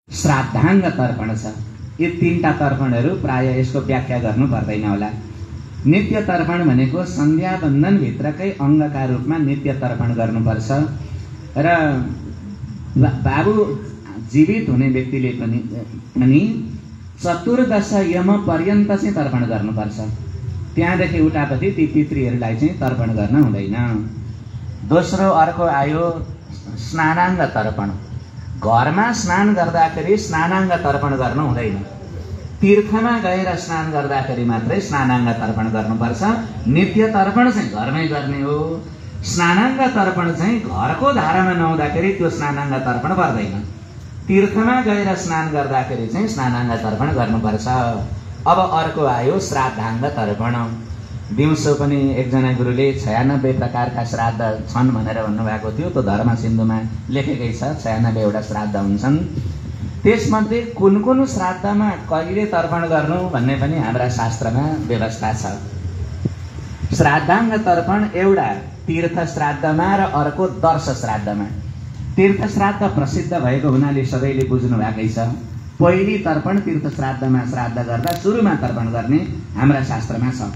श्राद्धाङ्ग तर्पण छ। यी तीनटा तर्पणहरू प्राय यसको व्याख्या गर्नु पर्दैन होला। नित्य तर्पण भनेको सन्ध्यावन्दन भित्रकै अङ्गका रूपमा नित्य तर्पण गर्नुपर्छ र बाबु जीवित हुने व्यक्तिले पनि चतुर्दश यम पर्यन्त चाहिँ तर्पण गर्नुपर्छ। त्यहाँदेखि उतापट्टि ती पितृहरूलाई चाहिँ तर्पण गर्न हुँदैन। दोस्रो अर्को आयो स्नानाङ्ग तर्पण। घरमा स्नान गर्दाखेरि स्नानाङ्ग तर्पण गर्नु हुँदैन। तीर्थमा गएर स्नान गर्दाखेरि मात्रै स्नानाङ्ग तर्पण गर्नुपर्छ। नित्य तर्पण चाहिँ घरमै गर्ने हो। स्नानाङ्ग तर्पण चाहिँ घरको धारामा नहुँदाखेरि त्यो स्नानाङ्ग तर्पण पर्दैन। तीर्थमा गएर स्नान गर्दाखेरि चाहिँ स्नानाङ्ग तर्पण गर्नुपर्छ। अब अर्को आयो श्राद्धाङ्ग तर्पण। दिउँसो पनि एकजना गुरुले 96 प्रकारका श्राद्ध छन् भनेर भन्नुभएको थियो। त्यो धर्म सिन्धुमा लेखेकै छ 96 वटा श्राद्ध हुन्छन्। त्यसमध्ये कुन कुन श्राद्धमा कहिले तर्पण गर्नु भन्ने पनि हाम्रा शास्त्रमा व्यवस्था छ। श्राद्धाङ्ग तर्पण एउटा तीर्थ श्राद्धमा र अर्को दर्श श्राद्धमा। तीर्थ श्राद्ध प्रसिद्ध भएको हुनाले सबैले बुझ्नु भएकै छ। पहिली तर्पण तीर्थ श्राद्धमा श्राद्ध गर्दा सुरुमा तर्पण गर्ने हाम्रा शास्त्रमा छ।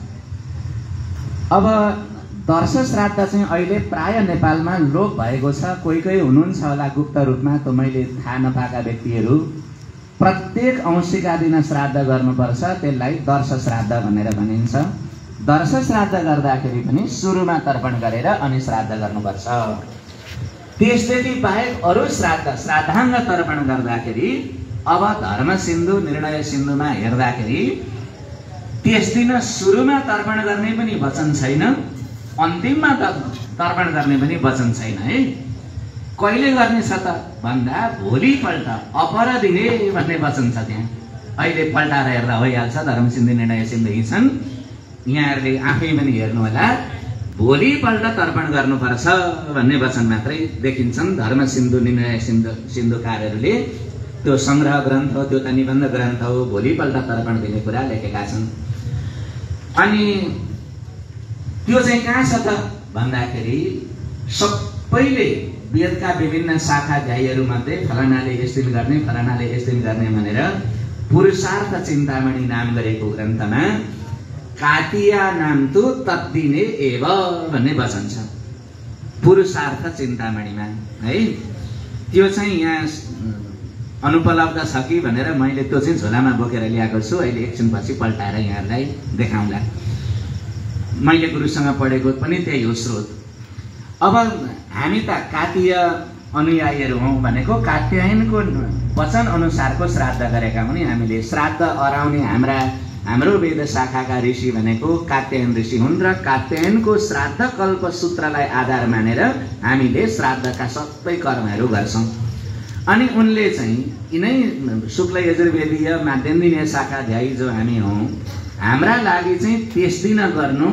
अब दर्श श्राद्ध चाहिँ अहिले प्राय नेपालमा लोप भएको छ। कोही कोही हुनुहुन्छ होला गुप्त रूपमा, त मैले थाहा नपाएका व्यक्तिहरू प्रत्येक औँसीका दिन श्राद्ध गर्नुपर्छ। त्यसलाई दर्श श्राद्ध भनेर भनिन्छ। दर्श श्राद्ध गर्दाखेरि पनि सुरुमा तर्पण गरेर अनि श्राद्ध गर्नुपर्छ। त्यसदेखि बाहेक अरू श्राद्धाङ्ग तर्पण गर्दाखेरि अब धर्म सिन्धु निर्णय सिन्धुमा हेर्दाखेरि त्यस दिन सुरुमा तर्पण गर्ने पनि वचन छैन, अन्तिममा तर्पण गर्ने पनि वचन छैन है। कहिले गर्ने छ त भन्दा भोलिपल्ट अपरदिने भन्ने वचन छ त्यहाँ। अहिले पल्टाएर हेर्दा भइहाल्छ। धर्म सिन्धु निर्णय सिन्धु यी छन्, यहाँहरूले आफै पनि हेर्नु होला। भोलिपल्ट तर्पण गर्नुपर्छ भन्ने वचन मात्रै देखिन्छन्। धर्म सिन्धु निर्णय सिन्धुकारहरूले त्यो संग्रह ग्रन्थ हो, त्यो त निबन्ध ग्रन्थ हो, भोलिपल्ट तर्पण दिने कुरा लेखेका छन्। अनि त्यो चाहिँ कहाँ छ त भन्दाखेरि सबैले वेदका विभिन्न शाखा ध्यायहरू मध्ये फलानाले यस दिन गर्ने, फलानाले यस दिन गर्ने भनेर पुरुषार्थ चिन्तामणि नाम गरेको ग्रन्थमा कातिया नाम तु तद्दिने एव भन्ने वचन छ। पुरुषार्थ चिन्तामणिमा है, त्यो चाहिँ यहाँ अनुपलब्ध छ कि भनेर मैले त्यो चाहिँ झोलामा बोकेर ल्याएको छु। अहिले एकछिनपछि पल्टाएर यहाँहरूलाई देखाउँला। मैले गुरुसँग पढेको पनि त्यही हो स्रोत। अब हामी त कातीय अनुयायीहरू हौँ भनेको कात्यायनको वचन अनुसारको श्राद्ध गरेका हुन्। हामीले श्राद्ध अराउने हाम्रो वेद शाखाका ऋषि भनेको कात्यायन ऋषि हुन् र कात्यायनको श्राद्ध कल्प सूत्रलाई आधार मानेर हामीले श्राद्धका सबै कर्महरू गर्छौँ। अनि उनले चाहिँ यिनै शुक्ल यजुर्वेदीय माध्यन्दिनीय शाखा ध्यायी जो हामी हौँ, हाम्रा लागि चाहिँ त्यस दिन गर्नु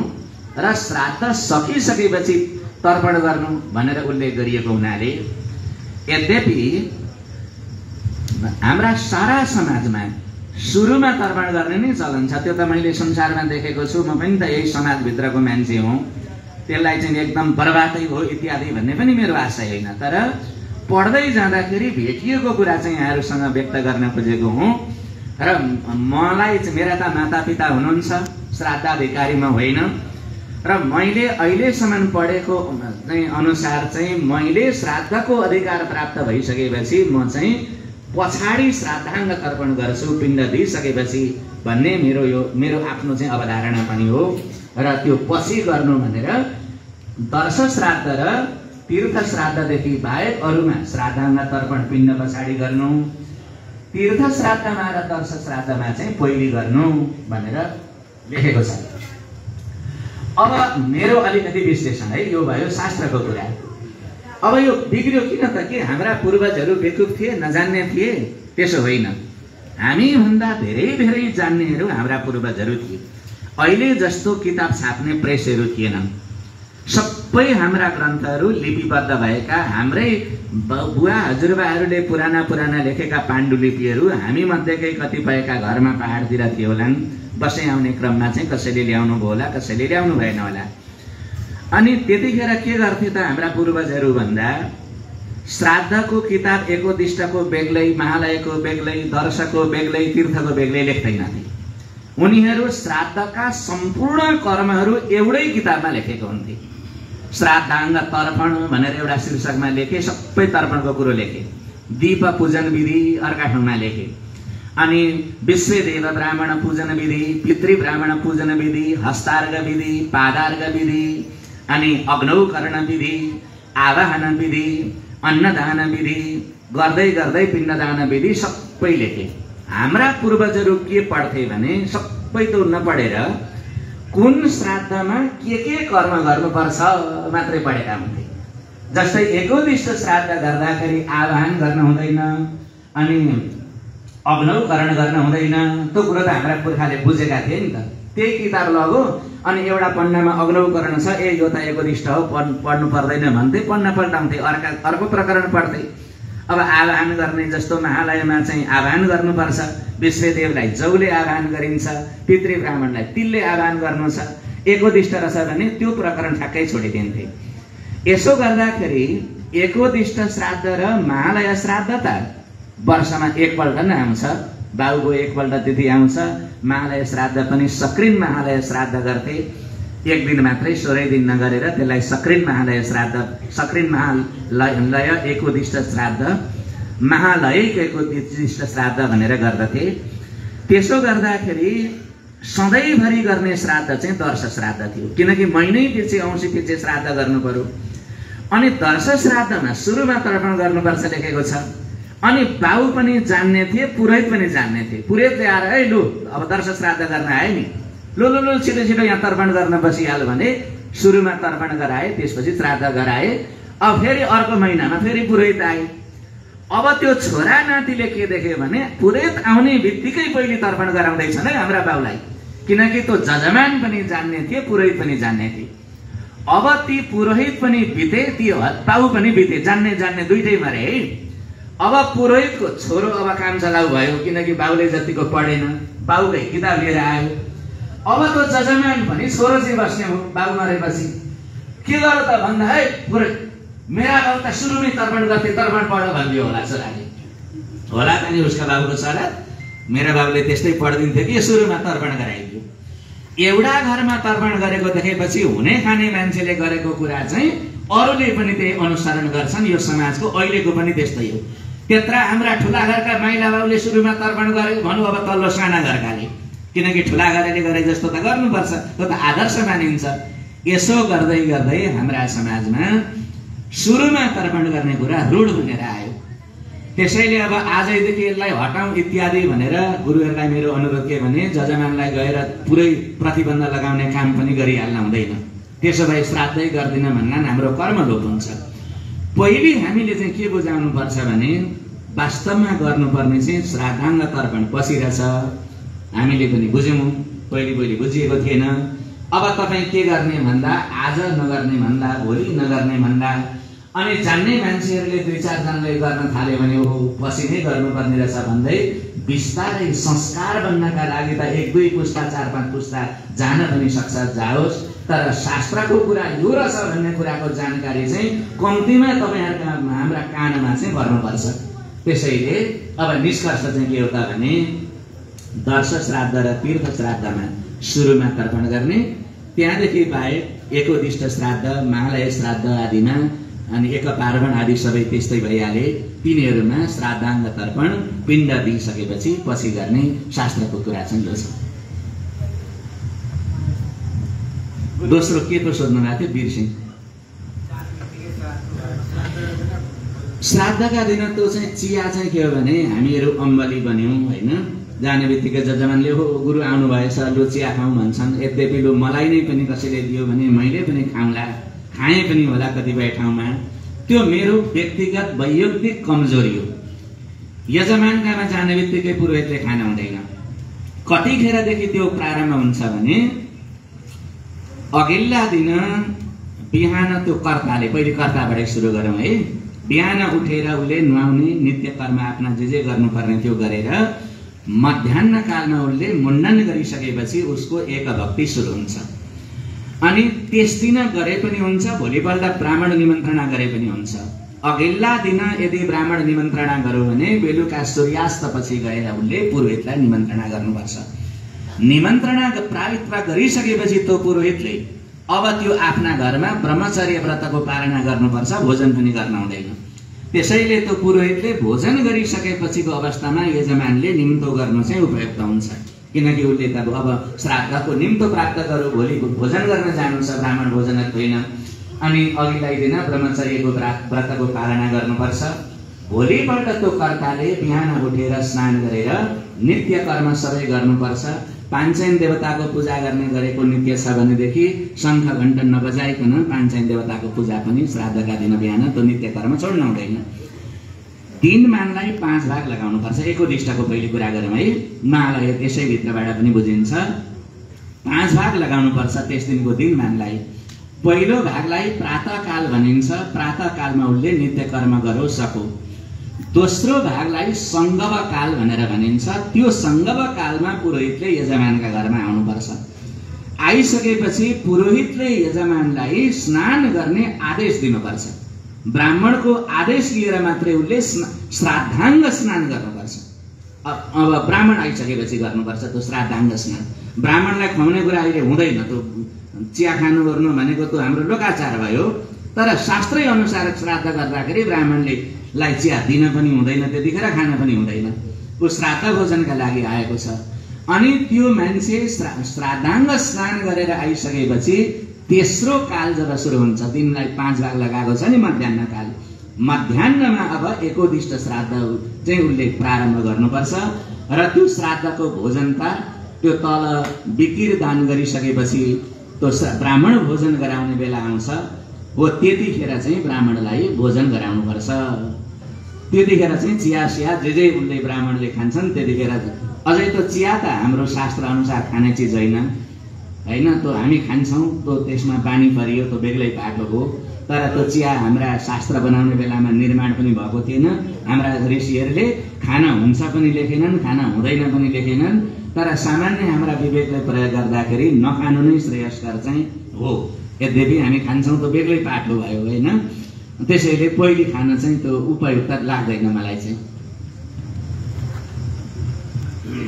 र श्राद्ध सकिसकेपछि तर्पण गर्नु भनेर उल्लेख गरिएको हुनाले, यद्यपि हाम्रा सारा समाजमा सुरुमा तर्पण गर्ने नै चलन छ। त्यो त मैले संसारमा देखेको छु। म पनि त यही समाजभित्रको मान्छे हुँ। त्यसलाई चाहिँ एकदम बर्बादै हो इत्यादि भन्ने पनि मेरो आशय होइन। तर पढ्दै जाँदाखेरि भेटिएको कुरा चाहिँ यहाँहरूसँग व्यक्त गर्न खोजेको हुँ। र मलाई मेरा त मातापिता हुनुहुन्छ, श्राद्धाधिकारी म होइन। र मैले अहिलेसम्म पढेको चाहिँ अनुसार चाहिँ मैले श्राद्धको अधिकार प्राप्त भइसकेपछि म चाहिँ पछाडि श्राद्धाङ्ग तर्पण गर्छु पिण्ड दिइसकेपछि भन्ने मेरो आफ्नो चाहिँ अवधारणा पनि हो। र त्यो पछि गर्नु भनेर दर्श श्राद्ध र तीर्थ श्राद्धदेखि बाहेक अरूमा श्राद्धाङ्ग तर्पण पिण्ड पछाडि गर्नु, तीर्थ श्राद्धमा र दर्श श्राद्धमा चाहिँ पहिले गर्नु भनेर लेखेको छ। अब मेरो अलिकति विश्लेषण है, यो भयो शास्त्रको कुरा। अब यो बिग्रियो किन त के हाम्रा पूर्वजहरू बेकुफ थिए, नजान्ने थिए? त्यसो होइन। हामी भन्दा धेरै जान्नेहरू हाम्रा पूर्वजहरू थिए। अहिले जस्तो किताब छाप्ने प्रेसहरू थिएनन्। सबै हाम्रा ग्रन्थहरू लिपिबद्ध भएका, हाम्रै बुवा हजुरबाहरूले पुराना लेखेका पाण्डुलिपिहरू हामी मध्येकै कतिपयका घरमा पहाडतिर थिए होलान्। बसै आउने क्रममा चाहिँ कसैले ल्याउनु भयो होला, कसैले ल्याउनु भएन होला। अनि त्यतिखेर के गर्थे त हाम्रा पूर्वजहरू भन्दा श्राद्धको किताब एकोदिष्टको बेग्लै, महालयको बेग्लै, दर्शको बेग्लै, तीर्थको बेग्लै लेख्दैनथे। उनीहरू श्राद्धका सम्पूर्ण कर्महरू एउटै किताबमा लेखेको हुन्थे। श्राद्धाङ्ग तर्पण भनेर एउटा शीर्षकमा लेखे, सबै तर्पणको कुरो लेखे। दीप पूजन विधि अर्का ठाउँमा लेखे। अनि विश्वदेव ब्राह्मण पूजन विधि, पितृ ब्राह्मण पूजन विधि, हस्तार्घ विधि, पादार्घ विधि, अनि अग्नौकरण विधि, आवाहन विधि, अन्नदान विधि, गर्दै गर्दै पिण्डदान विधि सबै लेखे। हाम्रा पूर्वजहरू के पढ्थे भने सबै त नपढेर कुन श्राद्धमा के कर्म गर्नुपर्छ मात्रै पढेका हुन्थे। जस्तै एकोदिष्ट श्राद्ध गर्दाखेरि आवाहन गर्न हुँदैन, अनि अग्नौकरण गर्न हुँदैन। त्यो कुरो त हाम्रा पुर्खाले बुझेका थिए नि त। त्यही किताब लगो अनि एउटा पन्नामा अग्नौकरण छ, यो त एकोदिष्ट हो, पढ्नु पर्दैन भन्थे, पन्ना पल्टाउँथे, अर्को प्रकरण पढ्थे। अब आवाहन गर्ने जस्तो महालयमा चाहिँ आवाहन गर्नुपर्छ, विश्वदेवलाई जौले आवाहन गरिन्छ, पितृ ब्राह्मणलाई तिलले आवाहन गर्नु छ, एकोदिष्ट रहेछ भने त्यो प्रकरण ठ्याक्कै छोडिदिन्थे। यसो गर्दाखेरि एकोदिष्ट श्राद्ध र महालय श्राद्ध त वर्षमा एकपल्ट नै आउँछ। बाबुको एकपल्ट तिथि आउँछ। महालय श्राद्ध पनि सक्रिन महालय श्राद्ध गर्थे, एक दिन मात्रै, 16 दिन नगरेर त्यसलाई सक्रिन महालय श्राद्ध, सक्रिन महालय एकोदिष्ट श्राद्ध, महालयिक एकोदिष्ट श्राद्ध भनेर गर्दथे। त्यसो गर्दाखेरि सधैँभरि गर्ने श्राद्ध चाहिँ दर्श श्राद्ध थियो, किनकि महिनै पछि औँसी पछि श्राद्ध गर्नु पर्यो। अनि दर्श श्राद्धमा सुरुमा तर्पण गर्नुपर्छ लेखेको छ। अनि बाउ पनि जान्ने थिए, पुरोहित पनि जान्ने थिए। पुरोहितले आएर है लु अब दर्श श्राद्ध गर्न आए नि, लु लु लु छिटो छिटो यहाँ तर्पण गर्न बसिहाल्यो भने सुरुमा तर्पण गराए, त्यसपछि श्राद्ध गराए। अब फेरि अर्को महिनामा फेरि पुरोहित आए। अब त्यो छोरा नातिले के देख्यो भने पुरोहित आउने बित्तिकै पहिले तर्पण गराउँदैछन् है हाम्रा बाउलाई, किनकि त्यो जजमान पनि जान्ने थिए, पुरोहित पनि जान्ने थिए। अब ती पुरोहित पनि बिते, ती बाउ पनि बिते, जान्ने दुइटै मरे है। अब पुरोहितको छोरो अब काम चलाउ भयो, किनकि बाउले जतिको पढेन, बाउकै किताब लिएर आयो। अब त्यो जजमान पनि छोरो चाहिँ बस्ने हो। बाउ मरेपछि के गर्यो त भन्दा है पुरोहित, मेरा बाउ त सुरुमै तर्पण गर्थे, तर्पण पढ भनिदियो होला छोराले। होला त नि उसका बाबुको सल्लाह, मेरा बाबुले त्यस्तै पढिदिन्थ्यो कि सुरुमा तर्पण गराइदियो। एउटा घरमा तर्पण गरेको देखेपछि हुने खाने मान्छेले गरेको कुरा चाहिँ अरूले पनि त्यही अनुसरण गर्छन्। यो समाजको अहिलेको पनि त्यस्तै हो। त्यत्रा हाम्रा ठुला घरका माइला बाउले सुरुमा तर्पण गरे भन्नु, अब तल्लो साना घरकाले, किनकि ठुला घरले गरे जस्तो त गर्नुपर्छ, त्यो त आदर्श मानिन्छ। यसो गर्दै गर्दै हाम्रा समाजमा सुरुमा तर्पण गर्ने कुरा रूढ भनेर आयो। त्यसैले अब आजैदेखि यसलाई हटाउँ इत्यादि भनेर गुरुहरूलाई मेरो अनुरोध के भने जजमानलाई गएर पुरै प्रतिबन्ध लगाउने काम पनि गरिहाल्न हुँदैन। त्यसो भए श्राद्धै गर्दिन भन्नाले हाम्रो कर्म लोप हुन्छ। पहिले हामीले चाहिँ के बुझाउनु पर्छ भने वास्तवमा गर्नुपर्ने चाहिँ श्राद्धाङ्ग तर्पण पछि रहेछ। हामीले पनि बुझ्यौँ, पहिले बुझिएको थिएन। अब तपाईँ के गर्ने भन्दा आज नगर्ने भन्दा भोलि नगर्ने भन्दा, अनि जान्ने मान्छेहरूले 2-4 जनाले गर्न थाल्यो भने ओहो पछि नै गर्नुपर्ने रहेछ भन्दै बिस्तारै संस्कार बन्नका लागि त 1-2 पुस्ता 4-5 पुस्ता जान पनि सक्छ, जाओस्। तर शास्त्रको कुरा यो रहेछ भन्ने कुराको जानकारी चाहिँ कम्तीमा तपाईँहरूका हाम्रा कानमा चाहिँ गर्नुपर्छ। त्यसैले अब निष्कर्ष चाहिँ के हो त भने दर्श श्राद्ध र तीर्थ श्राद्धमा सुरुमा तर्पण गर्ने, त्यहाँदेखि बाहेक एकोदिष्ट श्राद्ध, महालय श्राद्ध आदिमा अनि एक पार्वण आदि सबै त्यस्तै भइहाले। तिनीहरूमा श्राद्धाङ्ग तर्पण पिण्ड दिइसकेपछि पछि गर्ने शास्त्रको कुरा चाहिँ यो छ। दोस्रो के पो सोध्नु भएको थियो बिर्सिङ? श्राद्धका दिन त्यो चाहिँ चिया चाहिँ के हो भने हामीहरू अम्बली बन्यौँ होइन। जाने बित्तिकै जजमानले हो गुरु आउनुभएछ लु चिया खाउँ भन्छन्। यद्यपि लु मलाई नै पनि कसैले दियो भने मैले पनि खाउँला, खाएँ पनि होला कतिपय ठाउँमा। त्यो मेरो व्यक्तिगत वैयक्तिक कमजोरी हो। यजमानकामा जाने बित्तिकै पुरोहितले खान हुँदैन। कतिखेरदेखि त्यो प्रारम्भ हुन्छ भने अघिल्ला दिन बिहान त्यो कर्ताले, पहिले कर्ताबाटै सुरु गरौँ है। बिहान उठेर उसले नुहाउने नित्य कर्म आफ्ना जे गर्नुपर्ने त्यो गरेर मध्याह्न कालमा उसले मुण्डन गरिसकेपछि उसको एक भक्ति सुरु हुन्छ। अनि त्यस दिन गरे पनि हुन्छ, भोलिपल्ट ब्राह्मण निमन्त्रणा गरे पनि हुन्छ। अघिल्ला दिन यदि ब्राह्मण निमन्त्रणा गर्यो भने बेलुका सूर्यास्तपछि गएर उनले पुरोहितलाई निमन्त्रणा गर्नुपर्छ। निमन्त्रणा प्रायित्व गरिसकेपछि त्यो पुरोहितले अब त्यो आफ्ना घरमा ब्रह्मचर्य व्रतको पालना गर्नुपर्छ, भोजन पनि गर्न हुँदैन। त्यसैले त्यो पुरोहितले भोजन गरिसकेपछिको अवस्थामा यजमानले निम्तो गर्नु चाहिँ उपयुक्त हुन्छ, किनकि उसले त अब श्राद्धको निम्तो प्राप्त गर्यो, भोलि भोजन गर्न जानु छ, ब्राह्मण भोजन होइन। अनि अघिल्लै दिन ब्रह्मचर्यको व्रतको पालना गर्नुपर्छ। भोलिपल्ट त्यो कर्ताले बिहान उठेर स्नान गरेर नित्य कर्म सबै गर्नुपर्छ। पाञ्चयन देवताको पूजा गर्ने गरेको नित्य छ भनेदेखि शङ्ख घण्ट नबजाइकन पाञ्चयन देवताको पूजा पनि श्राद्धका दिन बिहान त्यो नित्य कर्म छोड्नु हुँदैन। दिनमानलाई 5 भाग लगाउनुपर्छ। एकोदिष्टको पहिले कुरा गरौँ है, महालय त्यसैभित्रबाट पनि बुझिन्छ। 5 भाग लगाउनुपर्छ त्यस दिनको दिनमानलाई। पहिलो भागलाई प्रातःकाल भनिन्छ, प्रातःकालमा उसले नित्य कर्म गरोस् सको। दोस्रो भागलाई सङ्गव काल भनेर भनिन्छ, त्यो सङ्गव कालमा पुरोहितले यजमानका घरमा आउनुपर्छ। आइसकेपछि पुरोहितले यजमानलाई स्नान गर्ने आदेश दिनुपर्छ। ब्राह्मणको आदेश लिएर मात्रै उसले श्राद्धाङ्ग स्नान गर्नुपर्छ। अब ब्राह्मण आइसकेपछि गर्नुपर्छ त्यो श्राद्धाङ्ग स्नान। ब्राह्मणलाई खुवाउने कुरा अहिले हुँदैन, त्यो चिया खानु गर्नु भनेको त्यो हाम्रो लोकाचार भयो। तर शास्त्रै अनुसार श्राद्ध गर्दाखेरि ब्राह्मणले चिया दिन पनि हुँदैन, त्यतिखेर खान पनि हुँदैन, ऊ श्राद्ध भोजनका लागि आएको छ। अनि त्यो मान्छे श्राद्धाङ्ग स्नान गरेर आइसकेपछि तेस्रो काल जब सुरु हुन्छ, दिनलाई 5 भाग लगाएको छ नि मध्याह्न काल, मध्याह्नमा अब एकोदिष्ट श्राद्ध चाहिँ उसले प्रारम्भ गर्नुपर्छ। र त्यो श्राद्धको भोजनता त्यो तल बिकिर दान गरिसकेपछि त्यो ब्राह्मण भोजन गराउने बेला आउँछ, हो त्यतिखेर चाहिँ ब्राह्मणलाई भोजन गराउनुपर्छ। त्यतिखेर चाहिँ चिया सिया जे उसले ब्राह्मणले खान्छन् त्यतिखेर। अझै त्यो चिया त हाम्रो शास्त्र अनुसार खाने चिज होइन, त्यो हामी खान्छौँ, त्यो त्यसमा पानी परियो, त्यो बेग्लै पाएको हो। तर त्यो चिया हाम्रा शास्त्र बनाउने बेलामा निर्माण पनि भएको थिएन। हाम्रा ऋषिहरूले खाना हुन्छ पनि लेखेनन्, खाना हुँदैन पनि लेखेनन्। तर सामान्य हाम्रा विवेकले प्रयोग गर्दाखेरि नखानु नै श्रेयस्कर चाहिँ हो। यद्यपि हामी खान्छौँ त्यो बेग्लै पाटो भयो होइन। त्यसैले पहिले खान चाहिँ त्यो उपयुक्त लाग्दैन मलाई चाहिँ।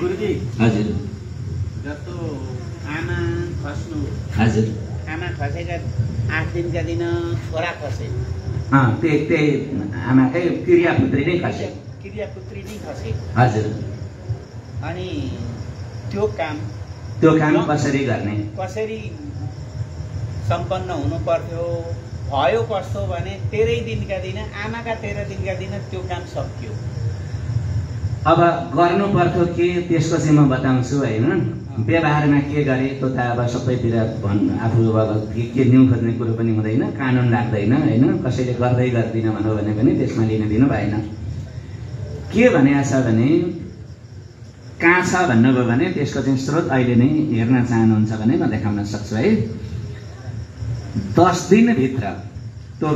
गुरुजी हजुर, जस्तो आमा खस्नु, हजुर, आमा खसेका 8 दिनका दिन छोरा खसे, त्यही आमाकै क्रियापुत्री नै खसे, क्रियापुत्री नै खसे। हजुर। अनि त्यो काम कसरी गर्ने, कसरी सम्पन्न हुनु पर्थ्यो? भयो कस्तो भने 13 दिनका दिन, आमाका 13 दिनका दिन त्यो काम सकियो। अब गर्नु पर्थ्यो के त्यसको चाहिँ म बताउँछु होइन। व्यवहारमा के गरे त्यो त अब सबैतिर आफू अब के न्यु खोज्ने कुरो पनि हुँदैन, कानुन लाग्दैन होइन। कसैले गर्दै गर्दिनँ भन्यो भने पनि त्यसमा लिन दिनु भएन। के भनेको छ भने कहाँ छ भन्नुभयो भने त्यसको चाहिँ स्रोत अहिले नै हेर्न चाहनुहुन्छ भने म देखाउन सक्छु है। 10 दिनभित्र त्यो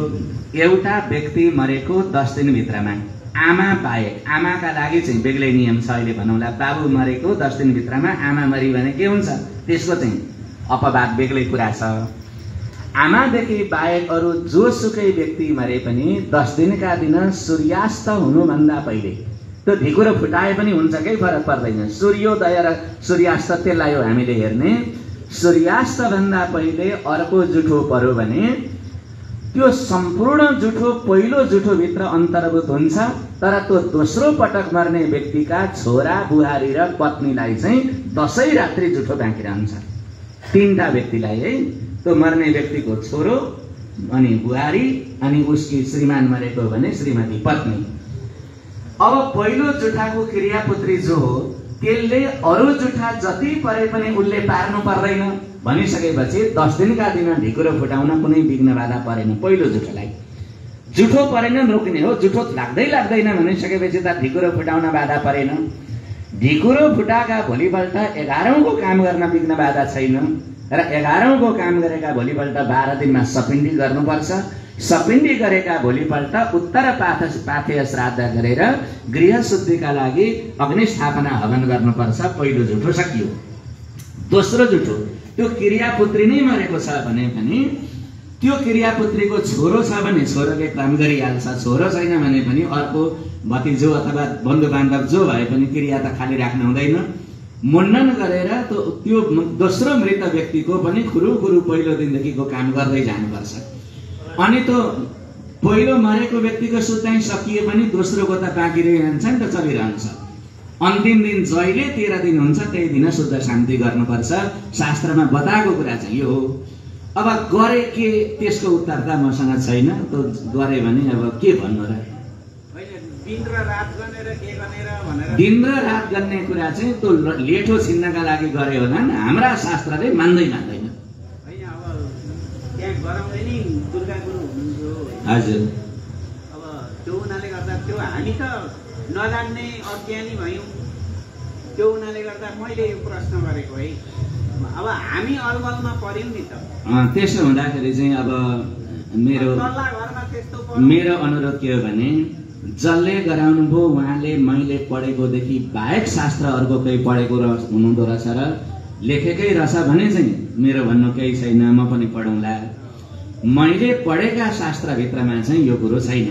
एउटा व्यक्ति मरेको 10 दिनभित्रमा आमा बाहेक, आमाका लागि चाहिँ बेग्लै नियम छ अहिले भनौँला। बाबु मरेको 10 दिनभित्रमा आमा मरि भने के हुन्छ त्यसको चाहिँ अपवाद बेग्लै कुरा छ। आमादेखि बाहेक अरू जोसुकै व्यक्ति मरे पनि 10 दिनका दिन सूर्यास्त हुनुभन्दा पहिले त्यो ढिकुरो फुटाए पनि हुन्छ, केही फरक पर्दैन। सूर्योदय र सूर्यास्त त्यसलाई हो हामीले हेर्ने। सूर्यास्त भन्दा पहिले अर्को जुठो पर्यो भने त्यो सम्पूर्ण जुठो पहिलो जुठोभित्र अन्तर्भूत हुन्छ। तर त्यो दोस्रो पटक मर्ने व्यक्तिका छोरा बुहारी र पत्नीलाई चाहिँ 10 रात्रि जुठो बाँकी रहन्छ। 3टा व्यक्तिलाई है, त्यो मर्ने व्यक्तिको छोरो अनि बुहारी अनि उसकी श्रीमान मरेको भने श्रीमती पत्नी। अब पहिलो जुठाको क्रियापुत्री जो हो त्यसले अरू जुठा जति परे पनि उसले पार्नु पर्दैन भनिसकेपछि 10 दिनका दिन ढिकुरो फुटाउन कुनै विघ्न बाधा परेन। पहिलो जुठोलाई जुठो परेन रोक्ने हो, जुठो लाग्दैन भनिसकेपछि त ढिकुरो फुटाउन बाधा परेन। ढिकुरो फुटाएका भोलिपल्ट 11औँको काम गर्न विघ्न बाधा छैन। र 11औँको काम गरेका भोलिपल्ट 12 दिनमा सपिण्डी गर्नुपर्छ। सपिण्डी गरेका भोलिपल्ट उत्तर पाथेय श्राद्ध गरेर गृह शुद्धिका लागि अग्निस्थापना हवन गर्नुपर्छ। पहिलो जुठो सकियो। दोस्रो जुठो त्यो क्रियापुत्री नै मरेको छ भने पनि त्यो क्रियापुत्रीको छोरो छ भने छोरोले काम गरिहाल्छ, छोरो छैन भने पनि अर्को भतिजो अथवा बन्धु बान्धव जो भए पनि क्रिया त खाली राख्नु हुँदैन। मुण्डन गरेर त्यो दोस्रो मृत व्यक्तिको पनि खुरुखुरु पहिलो दिनदेखिको काम गर्दै जानुपर्छ। अनि त्यो पहिलो मरेको व्यक्तिको सुत्ताइ सकिए पनि दोस्रोको त बाँकी रहन्छ नि त, चलिरहन्छ। अन्तिम दिन जहिले 13 दिन हुन्छ त्यही दिन शुद्ध शान्ति गर्नुपर्छ। शास्त्रमा बताएको कुरा चाहिँ यो हो। अब गरे के त्यसको उत्तर त मसँग छैन, त्यो गरे भने अब के भन्नु र। दिन र रात गनेर के गनेर भनेर दिन र रात गर्ने कुरा चाहिँ त्यो लेठो छिन्नका लागि गरे होला नि, हाम्रा शास्त्रले मान्दैन। हैन अब त्यहाँ गराउँदै नि दुर्गा गुरु हुनुहुन्थ्यो। हजुर। अब त्यो हुनाले गर्दा त्यो हामी त नजान्ने अज्ञानी भयौँ। त्यो हुनाले गर्दा मैले यो प्रश्न गरेको है। अब हामी अलमलमा पर्यौँ नि त। त्यसो हुँदाखेरि चाहिँ अब तल्ला घरमा त्यस्तो मेरो अनुरोध के हो भने जसले गराउनु भयो उहाँले मैले पढेकोदेखि बाहेक शास्त्र अर्को केही पढेको हुनुहुँदो रहेछ र लेखेकै रहेछ भने चाहिँ मेरो भन्नु केही छैन, म पनि पढौँला। मैले पढेका शास्त्रभित्रमा चाहिँ यो कुरो छैन।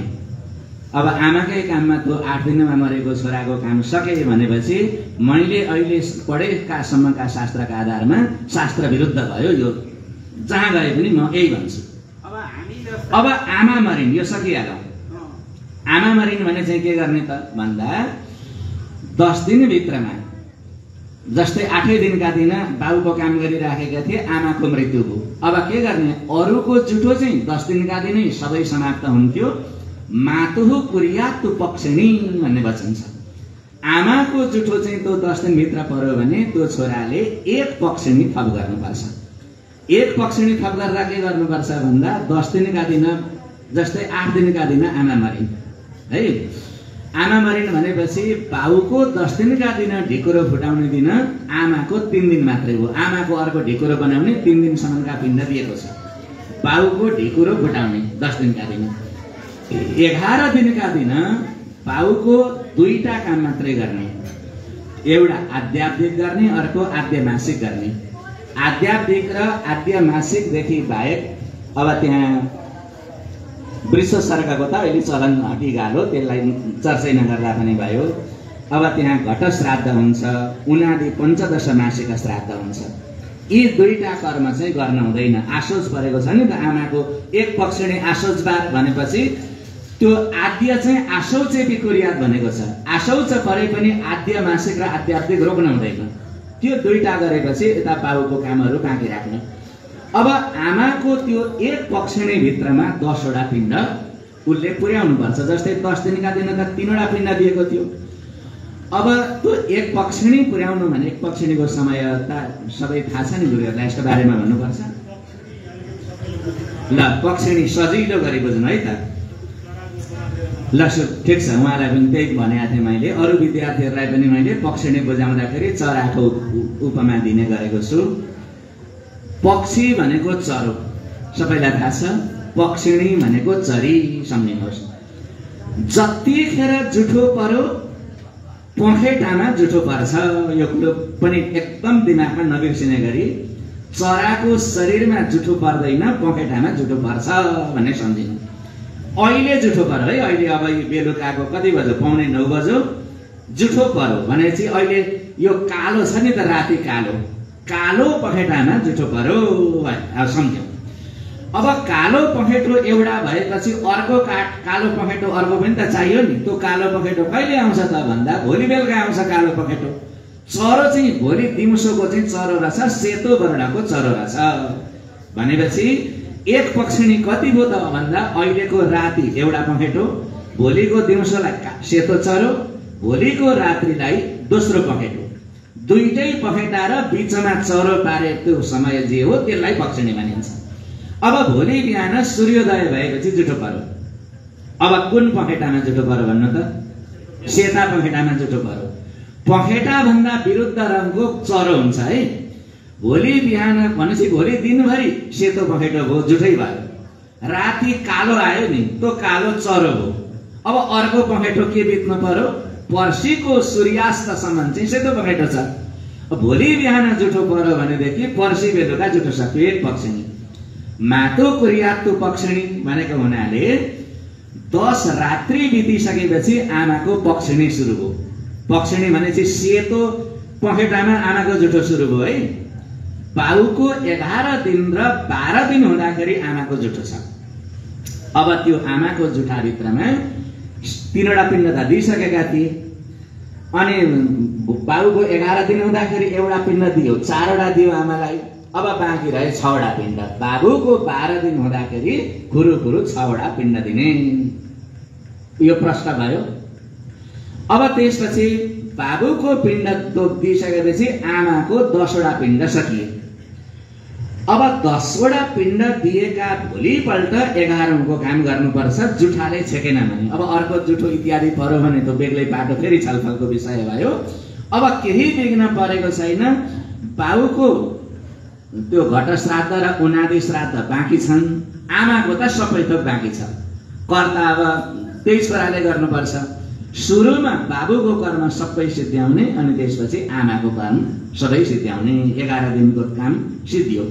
अब आमाकै काममा त्यो 8 दिनमा मरेको छोराको काम सके भनेपछि मैले अहिले पढेका सम्मका शास्त्रका आधारमा शास्त्र विरुद्ध भयो। यो जहाँ गए पनि म यही भन्छु। अब आमा मरिन्, यो सकिहाल्यो। आमा मरिन् भने चाहिँ के गर्ने त भन्दा 10 दिनभित्रमा, जस्तै 8 दिनका दिन बाबुको काम गरिराखेका थिए, आमाको मृत्यु भयो। अब के गर्ने, अरूको जुठो चाहिँ 10 दिनका दिनै सबै समाप्त हुन्थ्यो। मातुहु कुर्यातु पक्षिणी भन्ने वचन छ। आमाको जुठो चाहिँ त्यो 10 दिनभित्र पर्यो भने त्यो छोराले 1 पक्षिणी थप गर्नुपर्छ। 1 पक्षिणी थप गर्दा के गर्नुपर्छ भन्दा 10 दिनका दिन, जस्तै 8 दिनका दिन आमा मरिन् है। आमा मरिन् भनेपछि बाउको 10 दिनका दिन ढिकुरो फुटाउने दिन आमाको 3 दिन मात्रै हो। आमाको अर्को ढिकुरो बनाउने 3 दिनसम्मका पिण्ड दिएको छ। बाउको ढिकुरो फुटाउने 10 दिनका दिन। 11 दिनका दिन बाउको 2टा काम मात्रै गर्ने, एउटा आध्यात्मिक गर्ने, अर्को आद्यमासिक गर्ने। आध्यात्मिक र आद्यमासिकदेखि बाहेक अब त्यहाँ वृष सर्गको त अहिले चलन हटिगालो, त्यसलाई चर्चै नगर्दा पनि भयो। अब त्यहाँ घट श्राद्ध हुन्छ, उनादि पञ्चदश मासिक श्राद्ध हुन्छ। यी 2टा कर्म चाहिँ गर्न हुँदैन। आशोच परेको छ नि त आमाको 1 पक्षिणी आशोचबार भनेपछि त्यो आद्य चाहिँ आशौचेपी कुर्यात भनेको छ। आशौच परे पनि आद्य मासिक र आध्यात्मिक रोक्न हुँदैन। त्यो 2टा गरेपछि यता बाबुको कामहरू बाँकी राख्ने। अब आमाको त्यो 1 पक्षिणी भित्रमा 10 वटा पिण्ड उसले पुर्याउनु पर्छ। जस्तै 10 दिनका दिन त 3 वटा पिण्ड दिएको थियो। अब त्यो 1 पक्षिणी पुर्याउनु भने 1 पक्षिणीको समय त सबै थाहा छ नि गुरुहरूलाई, यसको बारेमा भन्नुपर्छ। ल पक्षिणी सजिलो गरी बुझ्नु है त। ल ठिक छ, उहाँलाई पनि त्यही भनेको थिएँ मैले। अरू विद्यार्थीहरूलाई पनि मैले पक्षिणी बुझाउँदाखेरि चराको उपमा दिने गरेको छु। पक्षी भनेको चरो, सबैलाई थाहा छ। पक्षिणी भनेको चरी, सम्झिनुहोस्। जतिखेर जुठो पर्यो पखेटामा जुठो पर्छ। यो कुरो पनि एकदम दिमागमा नबिर्सिने गरी, चराको शरीरमा जुठो पर्दैन, पखेटामा जुठो पर्छ भन्ने सम्झिनु। अहिले जुठो पर्यो है, अहिले अब बेलुकाको कति बज्यो, 8:45 बज्यो, जुठो पर्यो भनेपछि अहिले यो कालो छ नि त, राति कालो, कालो पखेटामा जुठो पर्यो। अब सम्झ्यौ। अब कालो पखेटो एउटा भएपछि अर्को कालो पखेटो अर्को पनि त चाहियो नि। त्यो कालो पखेटो कहिले आउँछ त भन्दा भोलि बेलुका आउँछ कालो पखेटो। चरो चाहिँ भोलि दिउँसोको चाहिँ चरो रहेछ, सेतो वर्णको चरो रहेछ भनेपछि 1 पक्षिणी कति भयो त भन्दा अहिलेको राति एउटा पखेटो, भोलिको दिउँसोलाई सेतो चरो, भोलिको रात्रिलाई दोस्रो पखेटो। 2टै पखेटा र बीचमा चरो पारेको समय जे हो त्यसलाई पक्षिणी भनिन्छ। अब भोलि बिहान सूर्योदय भएपछि जुठो पर्यो। अब कुन पखेटामा जुठो पर्यो भन्नु त? सेता पखेटामा जुठो पर्यो। पखेटा भन्दा विरुद्ध रङको चरो हुन्छ है। भोलि बिहान भनेपछि भोलि दिनभरि सेतो पखेटो भयो, जुठै भयो। राति कालो आयो नि, त्यो कालो चरो भयो। अब अर्को पखेटो के बित्नु पर्यो? पर्सिको सूर्यास्तसम्म चाहिँ सेतो पखेटो छ। भोलि बिहान जुठो पर्यो भनेदेखि पर्सि बेलुका जुठो सक्यो 1 पक्षिणी। मातो कुर्यात्तु पक्षिणी भनेको हुनाले 10 रात्रि बितिसकेपछि आमाको पक्षिणी सुरु भयो। पक्षिणी भनेपछि सेतो पखेटामा आमाको जुठो सुरु भयो है। बाउको 11 दिन र 12 दिन हुँदाखेरि आमाको जुठो छ। अब त्यो आमाको जुठाभित्रमा 3वटा पिण्ड त दिइसकेका थिए अनि बाउको 11 दिन हुँदाखेरि एउटा पिण्ड दियो, 4वटा दियो आमालाई। अब बाँकी रहे 6वटा पिण्ड। बाबुको 12 दिन हुँदाखेरि खुरुखुरु 6वटा पिण्ड दिने, यो प्रश्न भयो। अब त्यसपछि बाबुको पिण्ड दिइसकेपछि आमाको 10वटा पिण्ड सकिए। अब 10वटा पिण्ड दिएका भोलिपल्ट 11औँको काम गर्नुपर्छ। जुठाले छेकेन भने अब अर्को जुठो इत्यादि पर्यो भने त बेग्लै पाटो, फेरि छलफलको विषय भयो। अब केही विघ्न परेको छैन, बाउको त्यो घट श्राद्ध र उनादि श्राद्ध बाँकी छन्, आमाको त सबै थोक बाँकी छ। कर्ता अब त्यही छोराले गर्नुपर्छ। सुरुमा बाबुको कर्म सबै सिद्ध्याउने अनि त्यसपछि आमाको कर्म सबै सिद्ध्याउने। 11 दिनको काम सिद्धियो।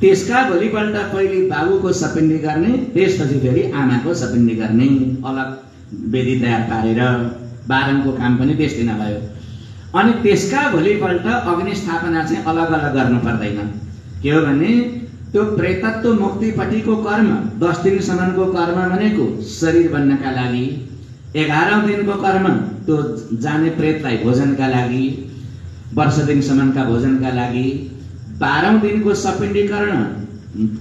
त्यसका भोलिपल्ट पहिले बाबुको सपिण्डी गर्ने, त्यसपछि फेरि आमाको सपिण्डी गर्ने, अलग वेदी तयार पारेर। 12औँको काम पनि त्यस दिन भयो। अनि त्यसका भोलिपल्ट अग्नि स्थापना चाहिँ अलग अलग गर्नु पर्दैन। के हो भने त्यो प्रेतत्व मुक्तिपट्टिको कर्म 10 दिनसम्मको कर्म भनेको शरीर बन्नका लागि, 11औँ दिनको कर्म त्यो जाने प्रेतलाई भोजनका लागि, वर्ष दिनसम्मका भोजनका लागि, 12औँ दिनको सपिण्डीकरण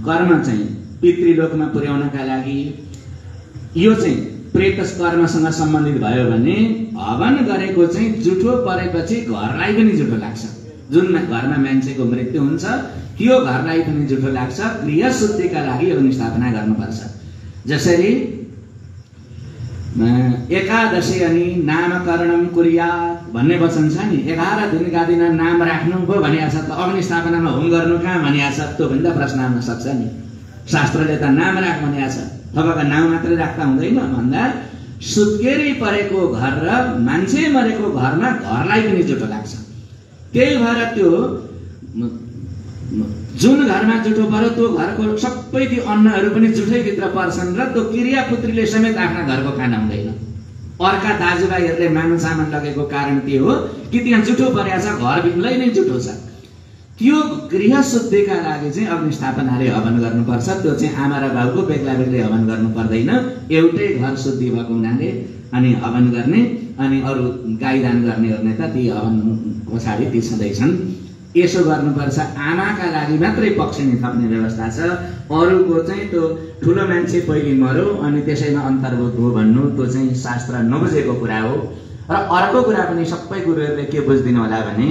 कर्म चाहिँ पितृलोकमा पुर्याउनका लागि। यो चाहिँ प्रेत कर्मसँग सम्बन्धित भयो भने हवन गरेको चाहिँ जुठो परेपछि घरलाई पनि जुठो लाग्छ। जुन घरमा मान्छेको मृत्यु हुन्छ त्यो घरलाई पनि जुठो लाग्छ। गृह शुद्धिका लागि अग्नि स्थापना गर्नुपर्छ। जसरी एकादशी अनि नामकरणम कुर्यात् भन्ने वचन छ नि। 11 दिनका दिन नाम राख्नु पो भनिएको छ, त अग्नि स्थापनामा होम गर्नु कहाँ भनिएको छ? त्यो भन्दा प्रश्न आउन सक्छ नि। शास्त्रले त नाम राख भनिएको छ, तपाईँको नाम मात्रै राख्दा हुँदैन भन्दा सुत्केरी परेको घर र मान्छे मरेको घरमा घरलाई पनि जुठो लाग्छ। त्यही भएर त्यो जुन घरमा जुठो पर्यो त्यो घरको सबै ती अन्नहरू पनि जुठैभित्र पर्छन् र त्यो क्रियापुत्रीले समेत आफ्ना घरको खाना हुँदैन। अर्का दाजुभाइहरूले मान सामान लगेको कारण त्यो हो कि त्यहाँ जुठो परेको छ, घर भित्रै नै जुठो छ। त्यो गृह शुद्धिका लागि चाहिँ अग्नि स्थापनाले हवन गर्नुपर्छ। त्यो चाहिँ आमा र बाउको बेग्ला बेग्लै हवन गर्नु पर्दैन। एउटै घर शुद्धि भएको हुनाले अनि हवन गर्ने, अनि अरू गाईदान गर्नेहरूले त ती हवन पछाडि ती छँदैछन्। यसो गर्नुपर्छ। आमाका लागि मात्रै पक्षिणी थप्ने व्यवस्था छ। अरूको चाहिँ त्यो ठुलो मान्छे पहिले मर्यो अनि त्यसैमा अन्तर्भूत हो भन्नु त्यो चाहिँ शास्त्र नबुझेको कुरा हो। र अर्को कुरा पनि सबै गुरुहरूले के बुझ्दिनु होला भने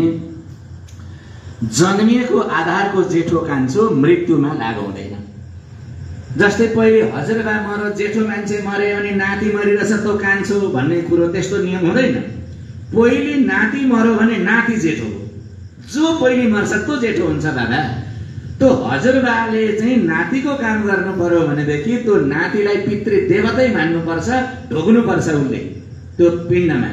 जन्मिएको आधारको जेठो कान्छो मृत्युमा लगाउँदैन। जस्तै पहिले हजुरबा मर्यो, जेठो मान्छे मरे अनि नाति मरिरहेछ त्यो कान्छो भन्ने कुरो त्यस्तो नियम हुँदैन। पहिले नाति मर्यो भने नाति जेठो हो, जो पहिले मर्छ त्यो जेठो हुन्छ बाबा। त्यो हजुरबाले चाहिँ नातिको काम गर्नु पर्यो भनेदेखि त्यो नातिलाई पितृ देवतै मान्नुपर्छ, ढोग्नुपर्छ उसले त्यो पिण्डमा।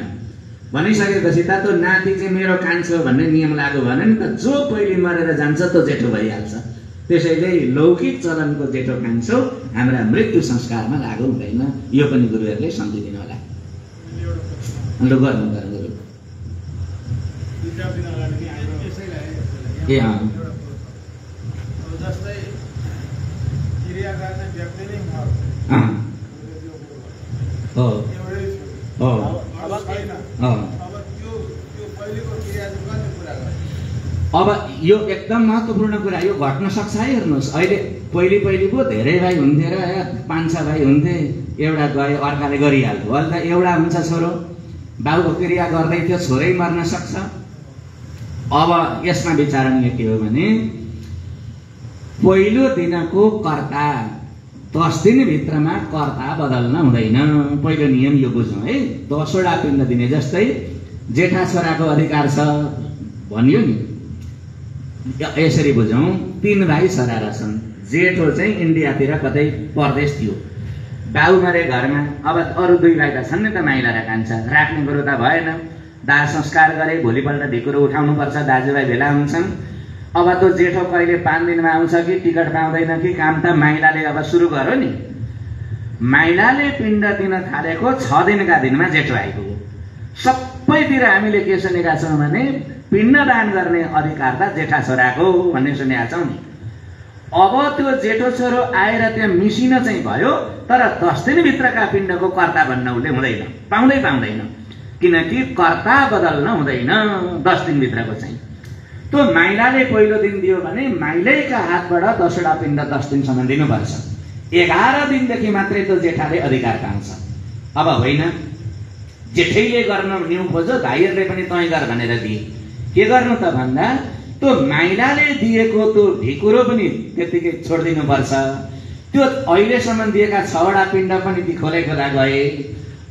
भनिसकेपछि त त्यो नाति चाहिँ मेरो कान्छो भन्ने नियम लाग्यो भने नि त जो पहिले मरेर जान्छ त्यो जेठो भइहाल्छ। त्यसैले लौकिक चलनको जेठो कान्छो हाम्रा मृत्यु संस्कारमा लागु हुँदैन। यो पनि गुरुहरूले सम्झिदिनु होला। लु गर्नु गुरु। ए जस्तै क्रिया गर्ने व्यक्ति नै मर्छ। हो हो अब यो एकदम महत्त्वपूर्ण कुरा। यो घट्न सक्छ है। हेर्नुहोस्, अहिले पहिले पो धेरै भाइ हुन्थे र 5-6 भाइ हुन्थे। एउटा गयो अर्काले गरिहाल्थ्यो। अहिले त एउटा हुन्छ छोरो, बाउको क्रिया गर्दै थियो, छोरै मर्न सक्छ। अब यसमा विचारणीय के हो भने पहिलो दिनको कर्ता 10 दिनभित्रमा कर्ता बदल्न हुँदैन। पहिलो नियम यो बुझौँ है। 10वटा पिण्ड दिने। जस्तै जेठा छोराको अधिकार छ भनियो नि, यसरी बुझौँ। 3 भाइ छोरा रहेछन्। जेठो चाहिँ इन्डियातिर कतै परदेश थियो, बाउ मरे घरमा। अब अरू 2 भाइ त छन् नि त माइला र कान्छा, राख्ने कुरो त भएन। दाह संस्कार गरे, भोलिपल्ट ढिकुरो उठाउनु पर्छ, दाजुभाइ भेला हुन्छन्। अब त्यो जेठो कहिले 5 दिनमा आउँछ कि टिकट पाउँदैन कि काम त माइलाले अब सुरु गर्यो नि। माइलाले पिण्ड दिन थालेको 6 दिनका दिनमा जेठो आइपुग्यो। सबैतिर हामीले के सुनेका छौँ भने पिण्डदान गर्ने अधिकार त जेठा छोराको भन्ने सुनेका छौँ नि। अब त्यो जेठो छोरो आएर त्यहाँ मिसिन चाहिँ भयो, तर 10 दिनभित्रका पिण्डको कर्ता भन्न उसले हुँदैन, पाउँदैन, किनकि कर्ता बदल्न हुँदैन 10 दिनभित्रको चाहिँ। त्यो माइलाले पहिलो दिन दियो भने माइलैका हातबाट 10वटा पिण्ड 10 दिनसम्म दिनुपर्छ। 11 दिनदेखि मात्रै त्यो जेठाले अधिकार पाउँछ। अब होइन, जेठैले गर्न न्यु खोज्यो, भाइहरूले पनि तै गर भनेर दिए। के गर्नु त भन्दा त्यो माइलाले दिएको त्यो ढिकुरो पनि त्यतिकै छोडिदिनुपर्छ। त्यो अहिलेसम्म दिएका 6वटा पिण्ड पनि ती खोलै खोला गए।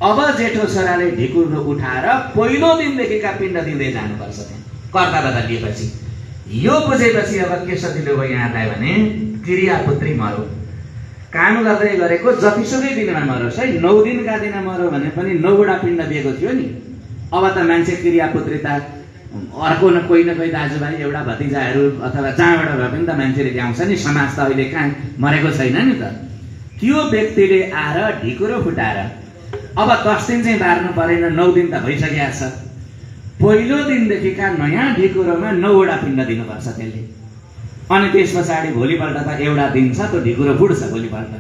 अब जेठो छोराले ढिकुरो उठाएर पहिलो दिनदेखिका पिण्ड दिँदै जानुपर्छ। कर्ता बदलिएपछि यो बुझेपछि अब के सजिलो भयो यहाँलाई भने क्रियापुत्री मरो। काम गर्दै गरेको जतिसुकै दिनमा मरोस् है, 9 दिनका दिन मरो भने पनि 9वटा पिण्ड दिएको थियो नि। अब त मान्छे क्रियापुत्री त अर्को न कोही दाजुभाइ एउटा भतिजाहरू अथवा जहाँबाट भए पनि त मान्छेले ल्याउँछ नि। समाज त अहिले कहाँ मरेको छैन नि त। त्यो व्यक्तिले आएर ढिकुरो फुटाएर अब 10 दिन चाहिँ बार्नु परेन, 9 दिन त भइसकेको छ। पहिलो दिनदेखिका नयाँ ढिकुरोमा 9वटा पिण्ड दिनुपर्छ त्यसले। अनि त्यस पछाडि भोलिपल्ट त एउटा दिन छ, त्यो ढिकुरो फुट्छ भोलिपल्ट।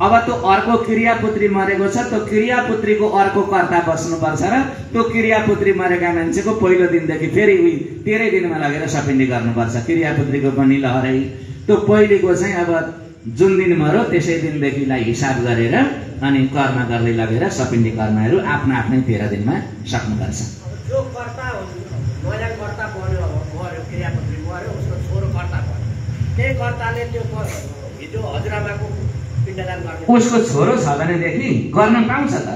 अब त्यो अर्को क्रियापुत्री मरेको छ, त्यो क्रियापुत्रीको अर्को कर्ता बस्नुपर्छ र त्यो क्रियापुत्री मरेका मान्छेको पहिलो दिनदेखि फेरि 13 दिनमा लगेर सपिण्डी गर्नुपर्छ। क्रियापुत्रीको पनि लहरै त्यो पहिलेको चाहिँ अब जुन दिन मरो त्यसै दिनदेखिलाई हिसाब गरेर अनि कर्म गर्दै लगेर सपिण्डी कर्महरू आफ्नो आफ्नै 13 दिनमा सक्नुपर्छ। जो कर्ता नयाँ कर्ता बन्यो, क्रियापुत्री मर्यो, उसको छोरो कर्ता भयो, त्यही कर्ताले त्यो हिजो हजुरआमाको पिण्डदान गर्ने उसको छोरो छ भनेदेखि गर्न पाउँछ त,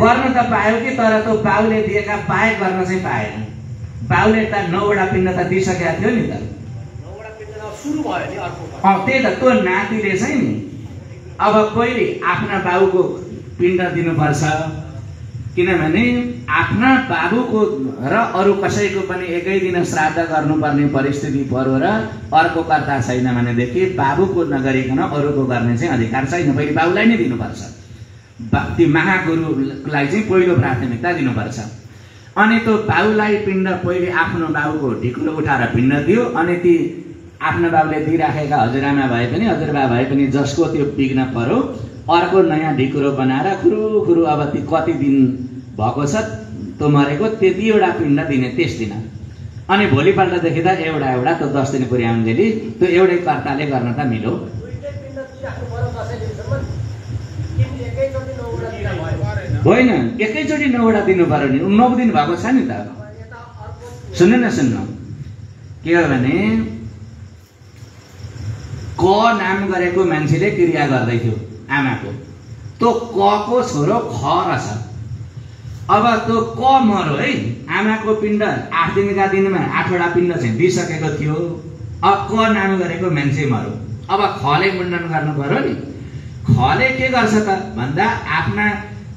गर्न त पायो कि, तर त्यो बाउले दिएका बाहेक गर्न चाहिँ पाएन। बाउले त 9वटा पिण्ड त दिइसकेका थियो नि त। 9वटा पिण्डदान सुरु भयो नि अर्को। त्यही त, त्यो नातिले चाहिँ नि अब पहिले आफ्ना बाउको पिण्ड दिनुपर्छ, किनभने आफ्ना बाबुको र अरू कसैको पनि एकै दिन श्राद्ध गर्नुपर्ने परिस्थिति पर्यो र अर्को कर्ता छैन भनेदेखि बाबुको नगरिकन अरूको गर्ने चाहिँ अधिकार छैन। पहिले बाउलाई नै दिनुपर्छ। ती महागुरुलाई चाहिँ पहिलो प्राथमिकता दिनुपर्छ। अनि त्यो बाउलाई पिण्ड पहिले आफ्नो बाउको ढिकुरो उठाएर पिण्ड दियो। अनि ती आफ्नो बाउले दिइराखेका हजुरआमा भए पनि हजुरबा भए पनि जसको त्यो विघ्न पर्यो, अर्को नयाँ ढिकुरो बनाएर खुरु अब ती कति दिन भएको छ त्यो मरेको त्यतिवटा पिण्ड दिने त्यस दिन। अनि भोलिपल्टदेखि त एउटा त्यो 10 दिन पुर्याउन्जेली त्यो एउटै कर्ताले गर्न त मिलो। होइन, एकैचोटि 9वटा दिनु पर्यो नि। 9 दिन भएको छ नि त। सुन्नु के हो भने क नाम गरेको मान्छेले क्रिया गर्दै थियो आमाको, त्यो क को छोरो ख रहेछ। अब त्यो क मरो है, आमाको पिण्ड 8 दिनका दिनमा 8वटा पिण्ड चाहिँ दिइसकेको थियो। अब क नाम गरेको मान्छे मरो, अब खले मुण्डन गर्नु पर्यो नि। खले के गर्छ त भन्दा आफ्ना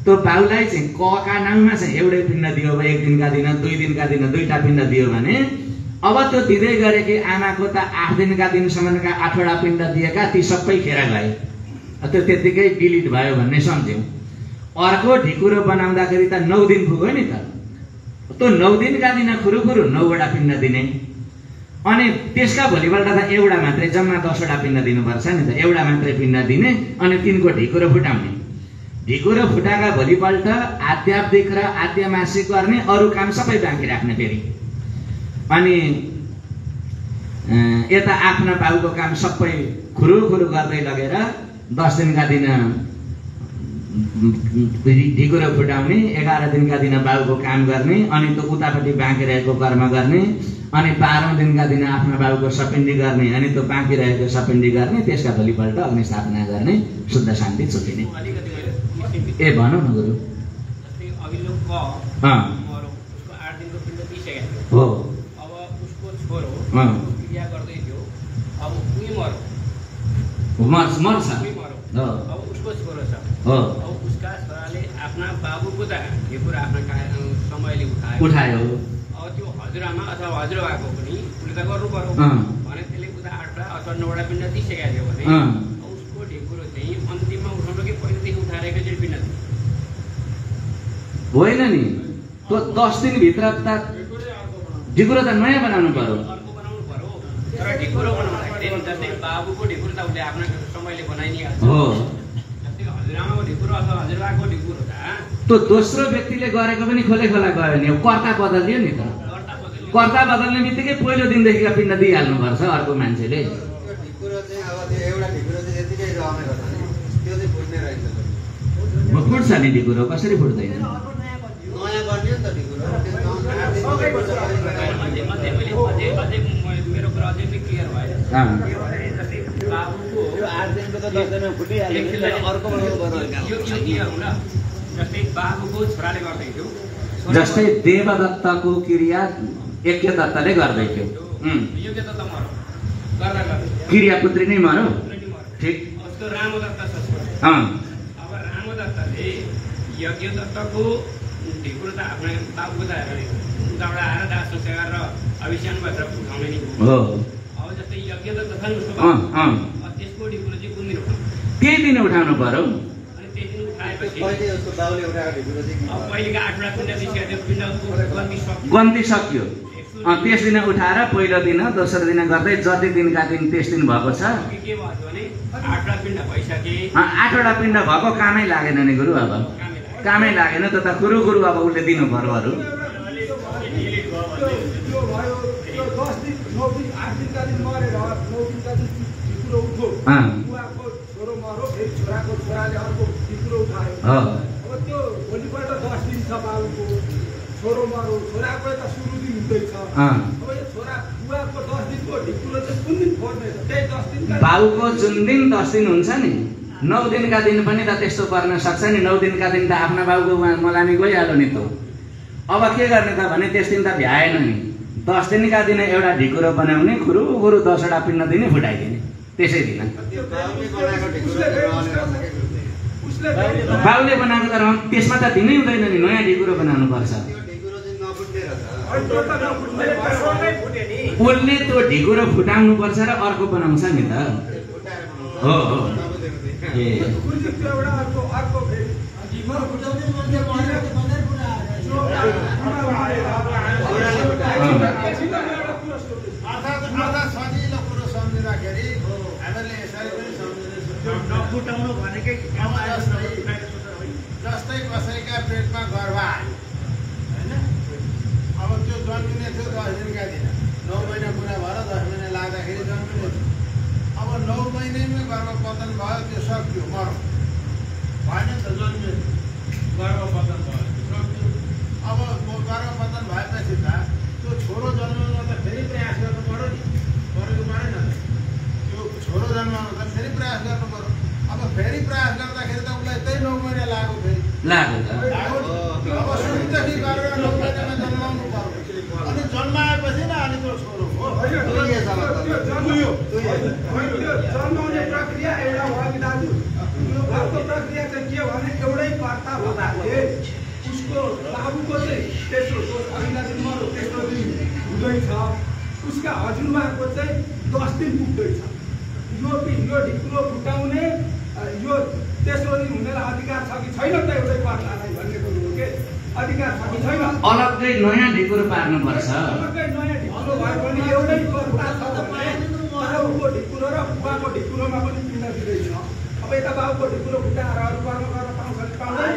त्यो बाउलाई चाहिँ क का नाममा चाहिँ एउटै पिण्ड दियो, 1 दिनका दिन 2 दिनका दिन 2टा पिण्ड दियो भने अब त्यो दिँदै गरेकी आमाको त 8 दिनका दिनसम्मका 8वटा पिण्ड दिएका ती सबै खेर गए। त्यो त्यतिकै डिलिट भयो भन्ने सम्झ्यौँ। अर्को ढिकुरो बनाउँदाखेरि त 9 दिन पुग्यो नि त। त्यो 9 दिनका दिन खुरु 9वटा पिण्ड दिने। अनि त्यसका भोलिपल्ट त एउटा मात्रै, जम्मा 10वटा पिण्ड दिनुपर्छ नि त। एउटा मात्रै पिण्ड दिने अनि तिनको ढिकुरो फुटाउने। ढिकुरो फुटाएका भोलिपल्ट आध्यात्मिक र आद्यमासिक गर्ने, अरू काम सबै बाँकी राख्ने फेरि। अनि यता आफ्ना बाउको काम सबै खुरु गर्दै लगेर 10 दिनका दिन ढिकुरो फुटाउने, 11 दिनका दिन बाउको काम गर्ने, अनि त्यो उतापट्टि बाँकी रहेको कर्म गर्ने, अनि 12औं दिनका दिन आफ्ना बाउको सपिण्डी गर्ने, अनि त्यो बाँकी रहेको सपिण्डी गर्ने। त्यसका भोलिपल्ट अग्निस्थापना गर्ने, शुद्ध शान्ति छुटिने। ए भनौँ न गुरु। हो, अब उसको छोरो क्रिया गर्दै थियो, अब उही मर्छ। अब उसको छोरो छ, अब उसका छोराले आफ्ना बाबुको त ढिकुरो आफ्ना समयले उठायो। अब त्यो हजुरआमा अथवा हजुरबाको पनि उसले त गर्नु पर्यो भने त्यसले उता 8वटा अथवा 9वटा पिण्ड दिइसकेको थियो भने उसको ढिकुरो चाहिँ अन्तिममा उठाउनु कि पहिलेदेखि उठाएर एकैचोटि पिण्ड दिनु होइन नि त्यो 10 दिनभित्र त ढिकुरो त नयाँ बनाउनु पर्यो अर्को बनाउनु पर्यो तर ढिकुरो बनाउँदाखेरि जस्तै बाबुको ढिकुरो त उसले आफ्नो समयले बनाइदिइहाल्छ हो जस्तै हजुरआमाको ढिकुरो अथवा हजुरबाको ढिकुरो त त्यो दोस्रो व्यक्तिले गरेको पनि खोला गयो नि कर्ता बदलियो नि त कर्ता बदल्ने बित्तिकै पहिलो दिनदेखिका पिण्ड दिइहाल्नुपर्छ अर्को मान्छेले फुट्छ नि ढिकुरो कसरी फुट्दैन मेरो कुरा अझै पनि क्लियर भएन जस्तै बाबुको जस्तै बाबुको छोराले गर्दै थियो जस्तै देवदत्तको क्रिया यज्ञदत्तले गर्दै थियो यज्ञदत्त मर्यो गर्दा गर्दै क्रिया पुत्री नै मर्यो ठिक जस्तो रामदत्त छ अब रामदत्तले यज्ञदत्तको ढिकुरो त आफ्नो बाबुको त उताबाट आएर दाह संस्कार गरेर अभिषेक भएर उठाउने नि हो अब जस्तै यज्ञदत्त छ नि उसको त्यसको ढिकुरो चाहिँ कुन दिन उठाउनु केही दिन उठाउनु पर्यो अनि त्यही दिन उठाएपछि अब पहिलेका 8वटा पिण्ड दिइसकेको थियो पिण्ड गन्ती सक्यो त्यस दिन उठाएर पहिलो दिन दोस्रो दिन गर्दै जति दिनका दिन त्यस दिन भएको छ के भयो भने 8वटा पिण्ड भइसके 8वटा पिण्ड भएको कामै लागेन नि गुरु अब कामै लागेन त गुरु अब उसले दिनु पर्यो अरू बाबुको जुन दिन 10 दिन हुन्छ नि 9 दिनका दिन पनि त त्यस्तो पर्न सक्छ नि 9 दिनका दिन त आफ्ना बाबुको मलामी गइहाल्यो नि त अब के गर्ने त भने त्यस दिन त भ्याएन नि 10 दिनका दिन एउटा ढिकुरो बनाउने गुरु 10वटा पिण्ड दिने फुटाइदिने त्यसै दिन बाबुले बनाएको तर त्यसमा त दिनै हुँदैन नि नयाँ ढिकुरो बनाउनु पर्छ उसले त्यो ढिकुरो फुटाउनु पर्छ र अर्को बनाउँछ नि त हो सजिलो कुरो सम्झिँदाखेरि हामीले यसरी पनि सम्झिँदैछौँ जस्तै कसैका पेटमा गर्भ आयो होइन अब त्यो जन्मिने थियो 10 दिनका दिन 9 महिना पुरा भएर 10 महिना लाग्दाखेरि जन्मिने थियो अब 9 महिनामै गर्भपतन भयो त्यो सक्यो मर्यो भएन त जन्मियो गर्भपतन भयो सक्यो अब गर्भपतन भएपछि त त्यो छोरो जन्माउन त फेरि प्रयास गर्नु पर्यो नि गरेको परेन त त्यो छोरो जन्माउन त फेरि प्रयास गर्नु पर्यो अब फेरि प्रयास गर्दाखेरि त उसलाई त्यही 9 महिना लाग्यो फेरि अब सुरुदेखि गरेर 9 महिनामा जन्माउनु पर्यो अनि जन्माएपछि न अनि त्यो छोरो हो जन्माउने प्रक्रिया एउटा हो कि दाजु अर्को प्रक्रिया चाहिँ के भने एउटै कर्ता हुँदाखेरि उसको बाबुको चाहिँ तेस्रो अघिल्ला दिन मर्यो तेस्रो दिन हुँदैछ उसका हजुरबाको चाहिँ 10 दिन पुग्दैछ यो ढिकुरो फुटाउने यो तेस्रो दिन हुनेलाई अधिकार छ कि छैन त एउटै कर्तालाई भन्ने कुरो हो के अधिकार छ कि छैन अलग्गै नयाँ ढिकुरो पार्नुपर्छ अलग्गै नयाँ ढिकुरो भए पनि एउटै कर्ता छ भने बाबुको ढिकुरो र बुवाको ढिकुरोमा पनि पिण्ड दिँदैछ अब यता बाबुको ढिकुरो फुटाएर अरू कर्म गर्न पाउँछ कि पाउँदैन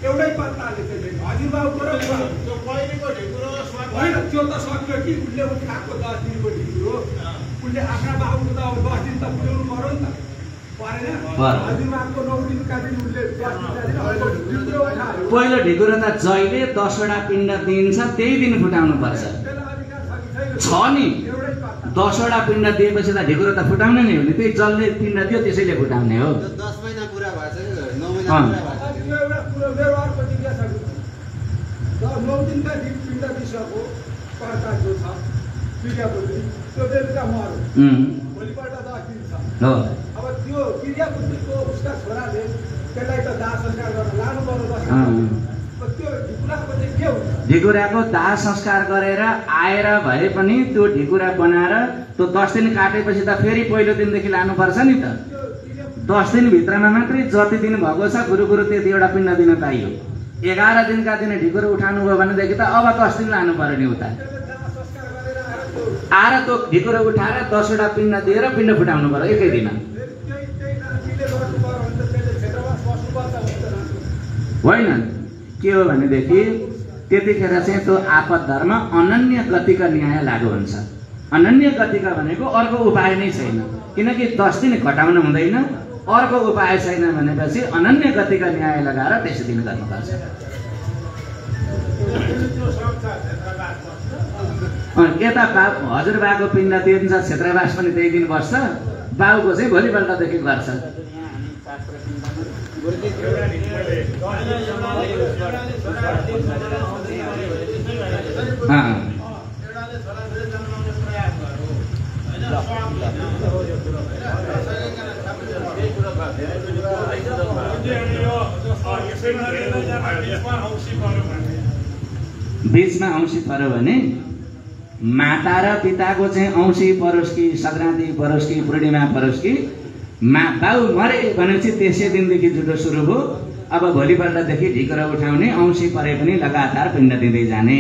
एउटै कर्ताले चाहिँ हजुरबाबुको र त्यो पहिलेको ढिकुरो होइन त्यो त सक्यो कि उसले उठाएको 10 दिनको ढिकुरो उसले आफ्ना बाबुको त अब 10 दिन त पुर्याउनु पर्यो नि त परेन हजुरबाबुको 9 दिनका दिन उसले 10 दिनका दिन ढिकुरो उठायो पहिलो ढिकुरो त जहिले 10वटा पिण्ड दिन्छ त्यही दिन फुटाउनु पर्छ छ नि 10वटा पिण्ड दिएपछि त ढिकुरो त फुटाउने नै हो नि त्यही जसले पिण्ड दियो त्यसैले फुटाउने हो 10 महिना पुरा भएछ 9 महिना पुरा भएछ त्यो एउटा कुरो मेरो अर्को जिज्ञासा छ 9 दिनका दिन पिण्ड दिइसक्यो कर्ता जो छ क्रियापुत्री त्यो बेलुका मर्यो भोलिपल्ट 10 दिन छ अब त्यो क्रियापुत्रीको उसका छोराले त्यसलाई त दाह संस्कार गर्न लानु पर्यो 10 दिन त्यो ढिकुराको चाहिँ के हुन्छ ढिकुराको दाह संस्कार गरेर आएर भए पनि त्यो ढिकुरा बनाएर त्यो 10 दिन काटेपछि त फेरि पहिलो दिनदेखि लानुपर्छ नि त। 10 दिनभित्रमा मात्रै जति दिन भएको छ गुरुगुरु त्यति एउटा पिण्ड दिन पाइयो। 11 दिनका दिन ढिकुरो उठाउनु भयो भनेदेखि त अब 10 दिन लानु पर्यो नि उता। आएर त्यो ढिकुरो उठाएर 10 वटा पिण्ड दिएर पिण्ड फुटाउनु पर्यो एकै दिन। होइन, के हो भनेदेखि त्यतिखेर चाहिँ त्यो आपद धर्म अनन्य गतिका न्याय लागू हुन्छ। अनन्य गतिका भनेको अर्को उपाय नै छैन, किनकि 10 दिन घटाउन हुँदैन, अर्को उपाय छैन भनेपछि अनन्य गतिका न्याय लगाएर त्यसै दिन गर्नुपर्छ। यता हजुरबाको पिण्ड दिन्छ, क्षेत्रवास पनि त्यही दिन बस्छ, बाउको चाहिँ भोलिपल्टदेखि गर्छ। बीचमा औँसी पर्यो भने माता र पिताको चाहिँ औँसी परोस् कि सङ्क्रान्ति परोस् कि पूर्णिमा परोस् कि बाउ मरे भनेपछि त्यसै दिनदेखि जुठो सुरु हो। अब भोलिपल्टदेखि ढिकुरा उठाउने, औँसी परे पनि लगातार पिण्ड दिँदै जाने।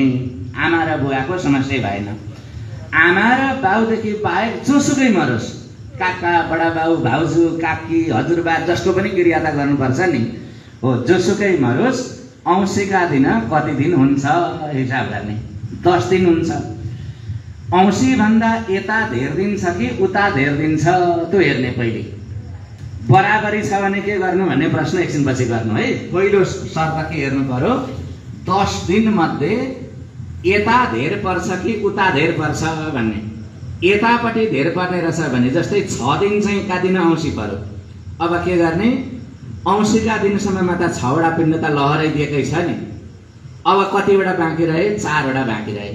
आमा र बुवाको समस्या भएन। आमा र बाउदेखि बाहेक जोसुकै मरोस्, काका बडा बाउ भाउजू काकी हजुरबा जसको पनि क्रियाता गर्नुपर्छ नि हो, जोसुकै मरोस् औँसीका दिन कति दिन हुन्छ हिसाब गर्ने। 10 दिन हुन्छ। औँसी भन्दा यता धेर दिन छ कि उता धेर दिन छ त्यो हेर्ने। पहिले बराबरी छ भने के गर्नु भन्ने प्रश्न एकछिनपछि गर्नु है। पहिलो शर्त के हेर्नु पर्यो, 10 दिन मध्ये यता धेर पर्छ कि उता धेर पर्छ भन्ने। यतापट्टि धेर पर्ने रहेछ भने जस्तै 6 दिन चाहिँ एका दिन औँसी पर्यो, अब के गर्ने, औँसीका दिनसम्ममा त 6 वटा पिण्ड त लहरै दिएकै छ नि। अब कतिवटा बाँकी रहे, 4 वटा बाँकी रहे।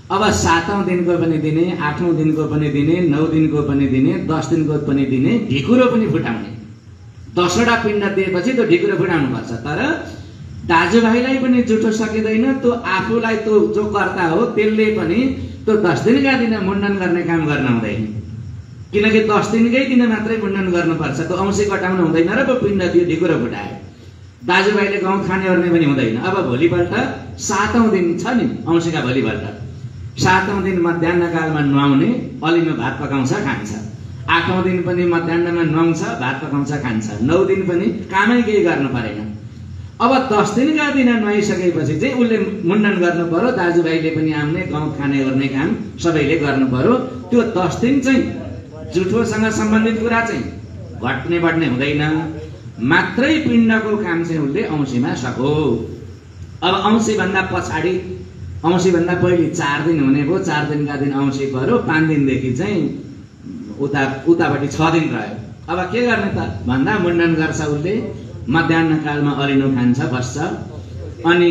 अब 7औं दिनको पनि दिने, 8औं दिनको पनि दिने, 9 दिनको पनि दिने, 10 दिनको पनि दिने, ढिकुरो पनि फुटाउने। 10 वटा पिण्ड दिएपछि त्यो ढिकुरो फुटाउनु पर्छ। तर दाजुभाइलाई पनि जुठो सकिँदैन, त्यो आफूलाई त्यो जो कर्ता हो त्यसले पनि त्यो 10 दिनका दिन मुण्डन गर्ने काम गर्न हुँदैन, किनकि 10 दिनकै दिन मात्रै मुण्डन गर्नुपर्छ। त्यो औँसी कटाउनु हुँदैन र पिण्ड दियो ढिकुरो फुटायो। दाजुभाइले गाउँ खाने ओर्ने पनि हुँदैन। अब भोलिपल्ट 7औं दिन छ नि, औँसीका भोलिपल्ट 7औं दिन मध्याह्नकालमा नुहाउने, अलिनो भात पकाउँछ खान्छ। 8औं दिन पनि मध्याह्नमा नुहाउँछ, भात पकाउँछ खान्छ। 9 दिन पनि कामै केही गर्नु परेन। अब 10 दिनका दिन नुहाइसकेपछि चाहिँ उसले मुण्डन गर्नु पर्यो। दाजुभाइले पनि आउने, गाउँ खाने ओर्ने काम सबैले गर्नु पर्यो। त्यो 10 दिन चाहिँ जुठोसँग सम्बन्धित कुरा चाहिँ घट्ने बढ्ने हुँदैन, मात्रै पिण्डको काम चाहिँ उसले औँसीमा सक्यो। अब औँसी भन्दा पछाडि, औँसी भन्दा पहिले 4 दिन हुने भयो, 4 दिनका दिन औँसी पर्यो, 5 दिनदेखि चाहिँ उतापट्टि 6 दिन रह्यो। अब के गर्ने त भन्दा मुण्डन गर्छ उसले, मध्याह्न कालमा अलिनो खान्छ, बस्छ। अनि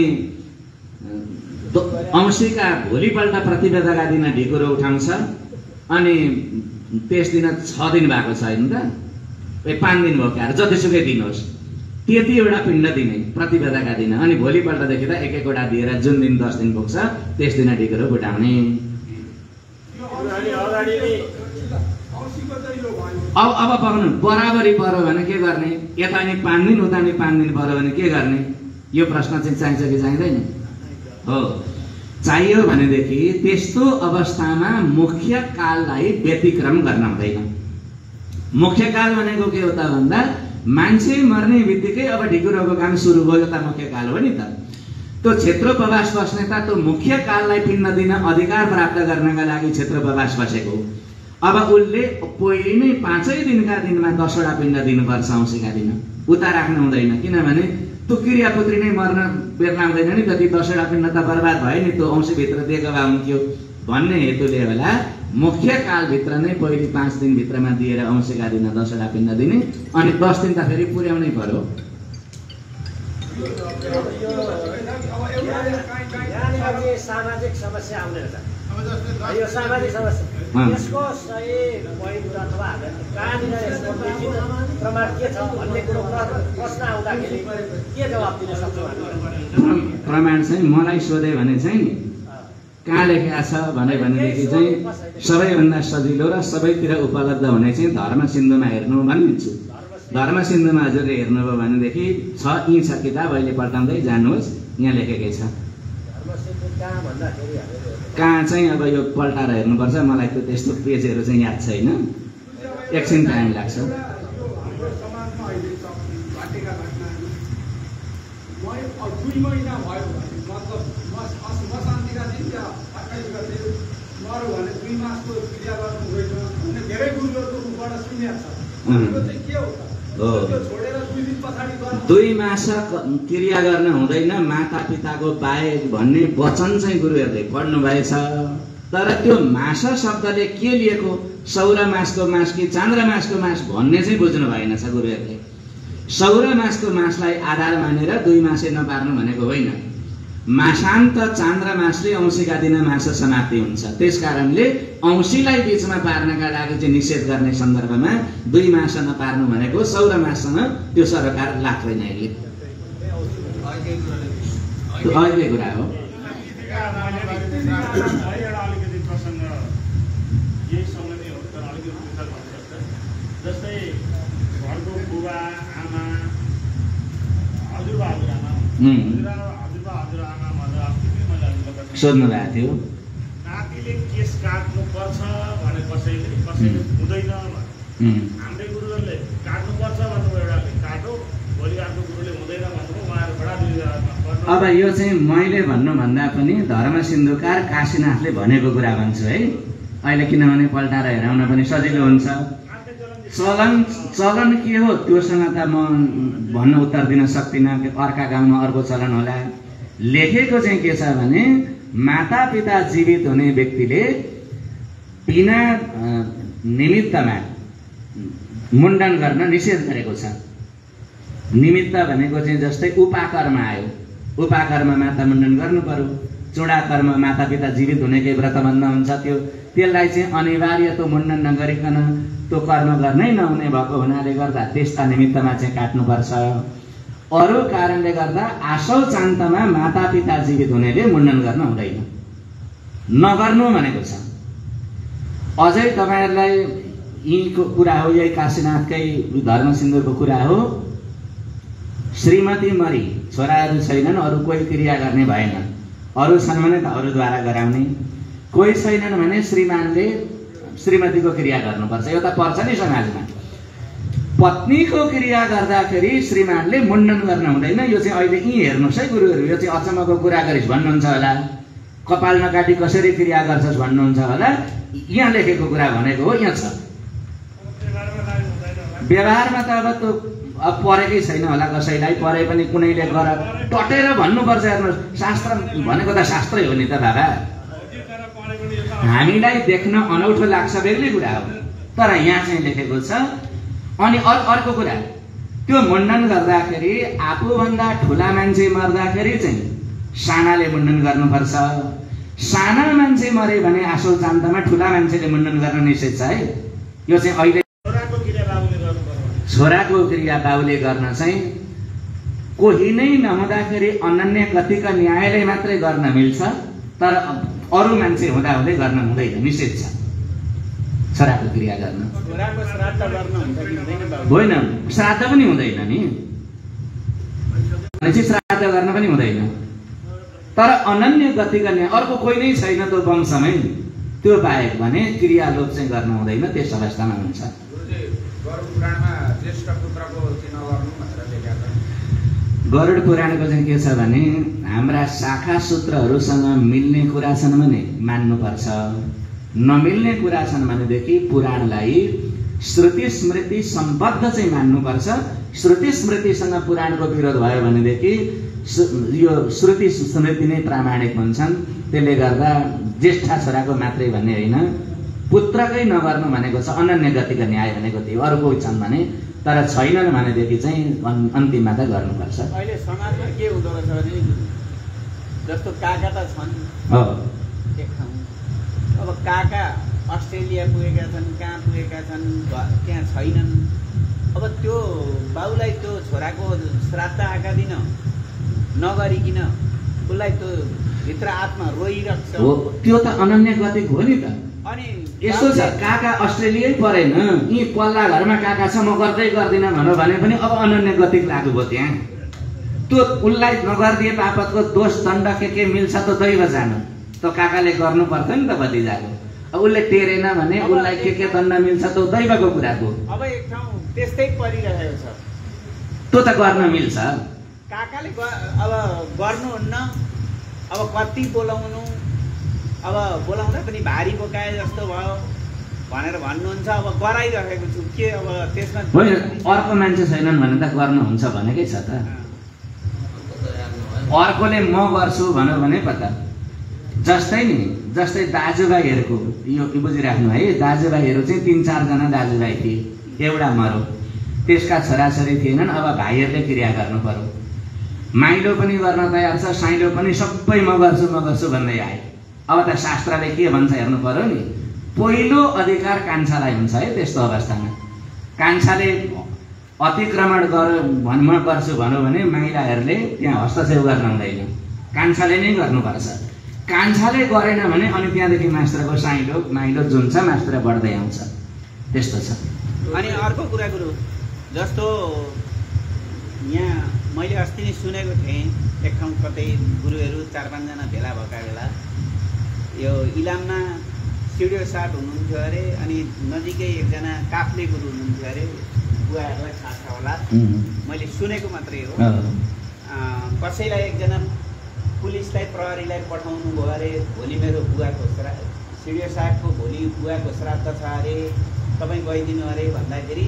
औँसीका भोलिपल्ट प्रतिपदाका दिन ढिकुरो उठाउँछ। अनि त्यस दिन 6 दिन भएको छ होइन त, 5 दिन भयो क्या, जतिसुकै दिन होस् त्यति एउटा पिण्ड दिने प्रतिपदाका दिन। अनि भोलिपल्टदेखि त एक एकवटा दिएर जुन दिन 10 दिन पुग्छ त्यस दिन ढिकुरो फुटाउने। अब पाउनु बराबरी पर्यो भने के गर्ने, यता नि 5 दिन उता नि 5 दिन पर्यो भने के गर्ने, यो प्रश्न चाहिँ चाहिन्छ कि चाहिँदैन? हो, चाहियो भनेदेखि त्यस्तो अवस्थामा मुख्य काललाई व्यतिक्रम गर्न हुँदैन। मुख्य काल भनेको के हो त भन्दा मान्छे मर्ने बित्तिकै अब ढिकुरोको काम सुरु भयो, त मुख्य काल हो नि त। त्यो क्षेत्रोपवास बस्नेता त्यो मुख्य काललाई पिण्ड दिन अधिकार प्राप्त गर्नका लागि क्षेत्रोपवास बसेको। अब उसले पहिले नै 5 दिनका दिनमा 10 वटा पिण्ड दिनुपर्छ औँसीका दिन, उता राख्नु हुँदैन। किनभने त्यो क्रियापुत्री नै मर्न बेर्ना हुँदैन नि, जति 10 वटा पिण्ड त बर्बाद भयो नि, त्यो औँसीभित्र दिएको भए हुन्थ्यो भन्ने हेतुले होला मुख्य कालभित्र नै पहिले 5 दिनभित्रमा दिएर औँसीका दिन 10 वटा पिण्ड दिने। अनि 10 दिन त फेरि पुर्याउनै पर्यो। सामाजिक समस्या आउने रहेछ। अब जस्तै यो सामाजिक समस्या अँ। यसको सही पोइन्ट अथवा कहाँनिर यसको निश्चित प्रमाण के छ भन्ने कुरो प्रश्न आउँदाखेरि के जवाब दिन सक्छौँ हामी? प्रमाण चाहिँ मलाई सोधे भने चाहिँ नि कहाँ लेखेको छ भनेदेखि चाहिँ सबैभन्दा सजिलो र सबैतिर उपलब्ध हुने चाहिँ धर्म सिन्धुमा हेर्नु भनिदिन्छु। धर्म सिन्धुमा हजुरले हेर्नुभयो भनेदेखि यहीँ छ किताब, अहिले पल्टाउँदै जानुहोस्, यहाँ लेखेकै छ। धर्मसिन्धु कहाँ भन्दाखेरि हामीले कहाँ चाहिँ अब यो पल्टाएर हेर्नुपर्छ, मलाई त्यो त्यस्तो पेजहरू चाहिँ याद छैन, एकछिन टाइम लाग्छ। हाम्रो समाजमा अहिले घटेका घटनाहरू 2 महिना भयो भने मतलब मशान्तिका दिन या 28 गते मर्यो भने 2 मासको क्रिया गर्नु हुँदैन भन्ने धेरै गुरुहरूको मुखबाट सुनेको छ। यो चाहिँ के हो त? हो। त्यो छोडेर 2 दिन पछाडि गर्नु 2 मास क्रिया गर्न हुँदैन माता पिताको बाहेक भन्ने वचन चाहिँ गुरुहरूले पढ्नु भएछ। तर त्यो मास शब्दले के लिएको, सौर मासको मास कि चान्द्र मासको मास भन्ने चाहिँ बुझ्नु भएन छ गुरुहरूले। सौर मासको मासलाई आधार मानेर 2 मासे नपार्नु भनेको होइन। मासान्त चान्द्र मासले औँसीका दिन मास समाप्ति हुन्छ, त्यस कारणले औँसीलाई बीचमा पार्नका लागि चाहिँ निषेध गर्ने सन्दर्भमा 2 मास नपार्नु भनेको सौर माससँग त्यो सरकार लाग्दैन। अहिले कुरा हो। अलिकति प्रसङ्ग यही सम्बन्धी हो, तर अलिकति पृथक हुनसक्छ। जस्तै घरको बुबा आमा हजुरबा हजुरआमा हजुरआमा अस्ति मैले सोध्नु भएको थियो नातिले केस काट्नुपर्छ भने कसैले हुँदैन भने हाम्रै गुरुहरूले काट्नुपर्छ भन्नुभयो, एउटाले काटो, भोलि अर्को गुरुले हुँदैन भन्नुभयो, उहाँहरूबाट 2000 अब यो चाहिँ मैले भन्नुभन्दा पनि धर्म सिन्धुकार काशीनाथले भनेको कुरा भन्छु है। अहिले किनभने पल्टाएर हेराउन पनि सजिलो हुन्छ। चलन के हो त्योसँग त म भन्न उत्तर दिन सक्दिनँ, अर्का गाउँमा अर्को चलन होला। लेखेको चाहिँ के छ भने माता पिता जीवित हुने व्यक्तिले बिना निमित्तमा मुण्डन गर्न निषेध गरेको छ। निमित्त भनेको चाहिँ जस्तै उपाकर्म आयो, उपाकर्म माता मुण्डन गर्नु पर्यो। चूडाकर्म माता पिता जीवित हुनेकै व्रतबन्ध हुन्छ, त्यसलाई चाहिँ अनिवार्य त्यो मुण्डन नगरिकन त्यो कर्म गर्नै नहुने भएको हुनाले गर्दा त्यस्ता निमित्तमा चाहिँ काट्नुपर्छ। अरू कारणले गर्दा आसौ चान्तमा माता पिता जीवित हुनेले मुण्डन गर्न हुँदैन, नगर्नु भनेको छ। अझै तपाईँहरूलाई यहीँको कुरा हो, यही काशीनाथकै धर्म सिन्धुको कुरा हो। श्रीमती मरी, छोराहरू छैनन्, अरू कोही क्रिया गर्ने भएन, अरू छन् भने त अरूद्वारा गराउने, कोही छैनन् भने श्रीमानले श्रीमतीको क्रिया गर्नुपर्छ। यो त पर्छ नि समाजमा। पत्नीको क्रिया गर्दाखेरि श्रीमानले मुण्डन गर्न हुँदैन। यो चाहिँ अहिले यहीँ हेर्नुहोस् है गुरुहरू, यो चाहिँ अचम्मको कुरा गरिस् भन्नुहुन्छ होला, कपाल नकाटी कसरी क्रिया गर्छस् भन्नुहुन्छ होला। यहाँ लेखेको कुरा भनेको हो, यहाँ छ। व्यवहारमा त अब त्यो अब परेकै छैन होला कसैलाई, परे पनि कुनैले गर टटेर भन्नुपर्छ। हेर्नुहोस्, शास्त्र भनेको त शास्त्रै हो नि त बाबा। हामीलाई देख्न अनौठो लाग्छ बेग्लै कुरा हो, तर यहाँ चाहिँ लेखेको छ। अनि अर्को कुरा, त्यो मुण्डन गर्दाखेरि आफूभन्दा ठुला मान्छे मर्दाखेरि चाहिँ सानाले मुण्डन गर्नुपर्छ। साना मान्छे मरे भने आसौ चान्तमा ठुला मान्छेले मुण्डन गर्न निषेध छ है। यो चाहिँ अहिले छोराको क्रिया बाबुले गर्न चाहिँ कोही नै नहुँदाखेरि अनन्य गतिका न्यायले मात्रै गर्न मिल्छ, तर अरू मान्छे हुँदाहुँदै गर्न हुँदैन, निषेध छ छोराको क्रिया गर्न। छोराको श्राद्ध गर्न हुन्छ कि हुँदैन बाबु? होइन, श्राद्ध पनि हुँदैन नि, श्राद्ध गर्न पनि हुँदैन। तर अनन्य गतिका न्याय, अर्को कोही नै छैन त्यो वंशमै, त्यो बाहेक भने क्रियालोप चाहिँ गर्न हुँदैन, त्यस अवस्थामा हुन्छ। गरुड पुराणको चाहिँ के छ भने हाम्रा शाखा सूत्रहरूसँग मिल्ने कुरा छन् भने मान्नुपर्छ, नमिल्ने कुरा छन् भनेदेखि पुराणलाई श्रुति स्मृति सम्बद्ध चाहिँ मान्नुपर्छ। श्रुति स्मृतिसँग पुराणको विरोध भयो भनेदेखि यो श्रुति स्मृति नै प्रामाणिक हुन्छन्। त्यसले गर्दा ज्येष्ठा छोराको मात्रै भन्ने होइन, पुत्रकै नगर्नु भनेको छ अनन्य गतिको न्याय भनेको थियो। अरू कोही छन् भने, तर छैनन् भनेदेखि चाहिँ अन्तिममा त गर्नुपर्छ। अहिले समाजमा के हुँदो रहेछ भने जस्तो काका त छन् हो, एक ठाउँ अब काका अस्ट्रेलिया पुगेका छन्, कहाँ पुगेका छन्, त्यहाँ छैनन्। अब त्यो बाउलाई त्यो छोराको श्राद्ध आएका दिन नगरिकन उसलाई त्यो भित्र आत्मा रोइरहेको हो, त्यो त अनन्य गतिक हो नि त। अनि यसो छ, काका अस्ट्रेलियै परेन, यी पल्ला घरमा काका छ, म गर्दै गर्दिनँ भन्यो भने पनि अब अनन्य गतिक लागु भयो त्यहाँ। त्यो उसलाई नगरिदिए बापतको दोष दण्ड के मिल्छ त दैव जानु, त काकाले गर्नु पर्थ्यो नि त भतिजाको। अब उसले टेरेन भने उसलाई के दण्ड मिल्छ त दैवको कुराको। अब एक ठाउँ त्यस्तै परिरहेको छ, त्यो त गर्न मिल्छ। काकाले अब गर्नुहुन्न, अब कति बोलाउनु, अब बोलाउँदा पनि भारी बोकाए जस्तो भयो भनेर भन्नुहुन्छ। अब गराइरहेको छु के अब त्यसमा होइन, अर्को मान्छे छैनन् भने त गर्नुहुन्छ भनेकै छ त। अर्कोले म गर्छु भन्यो भने पत्ता जस्तै नि, जस्तै दाजुभाइहरूको यो बुझिराख्नु है, दाजुभाइहरू चाहिँ 3-4 जना दाजुभाइ थिए, एउटा मरो, त्यसका छोराछोरी थिएनन्। अब भाइहरूले क्रिया गर्नु पर्यो, माइलो पनि गर्न तयार छ, साइलो पनि सबै म गर्छु भन्दै आए। अब त शास्त्रले के भन्छ हेर्नु पर्यो नि। पहिलो अधिकार कान्छालाई हुन्छ है त्यस्तो अवस्थामा। कान्छाले अतिक्रमण म गर्छु भन्यो भने माइलाहरूले त्यहाँ हस्तक्षेप गर्न हुँदैन, कान्छाले नै गर्नुपर्छ। कान्छाले गरेन भने अनि त्यहाँदेखि मास्टरको साइलो माइलो जुन छ मास्टर बढ्दै आउँछ, त्यस्तो छ। अनि अर्को कुरा गुरु, जस्तो यहाँ मैले अस्ति नै सुनेको थिएँ एक ठाउँ कतै गुरुहरू 4-5 जना भेला भएका बेला यो इलाममा स्टुडियो साथ हुनुहुन्थ्यो अरे, अनि नजिकै एकजना काफ्ले गुरु हुनुहुन्थ्यो अरे, बुवाहरूलाई थाहा छ होला, मैले सुनेको मात्रै हो। कसैलाई एकजना पुलिसलाई प्रहरीलाई पठाउनु भयो अरे, भोलि मेरो बुवाको स्टुडियो साथको भोलि बुवाको श्राद्ध छ अरे, तपाईँ गइदिनु अरे भन्दाखेरि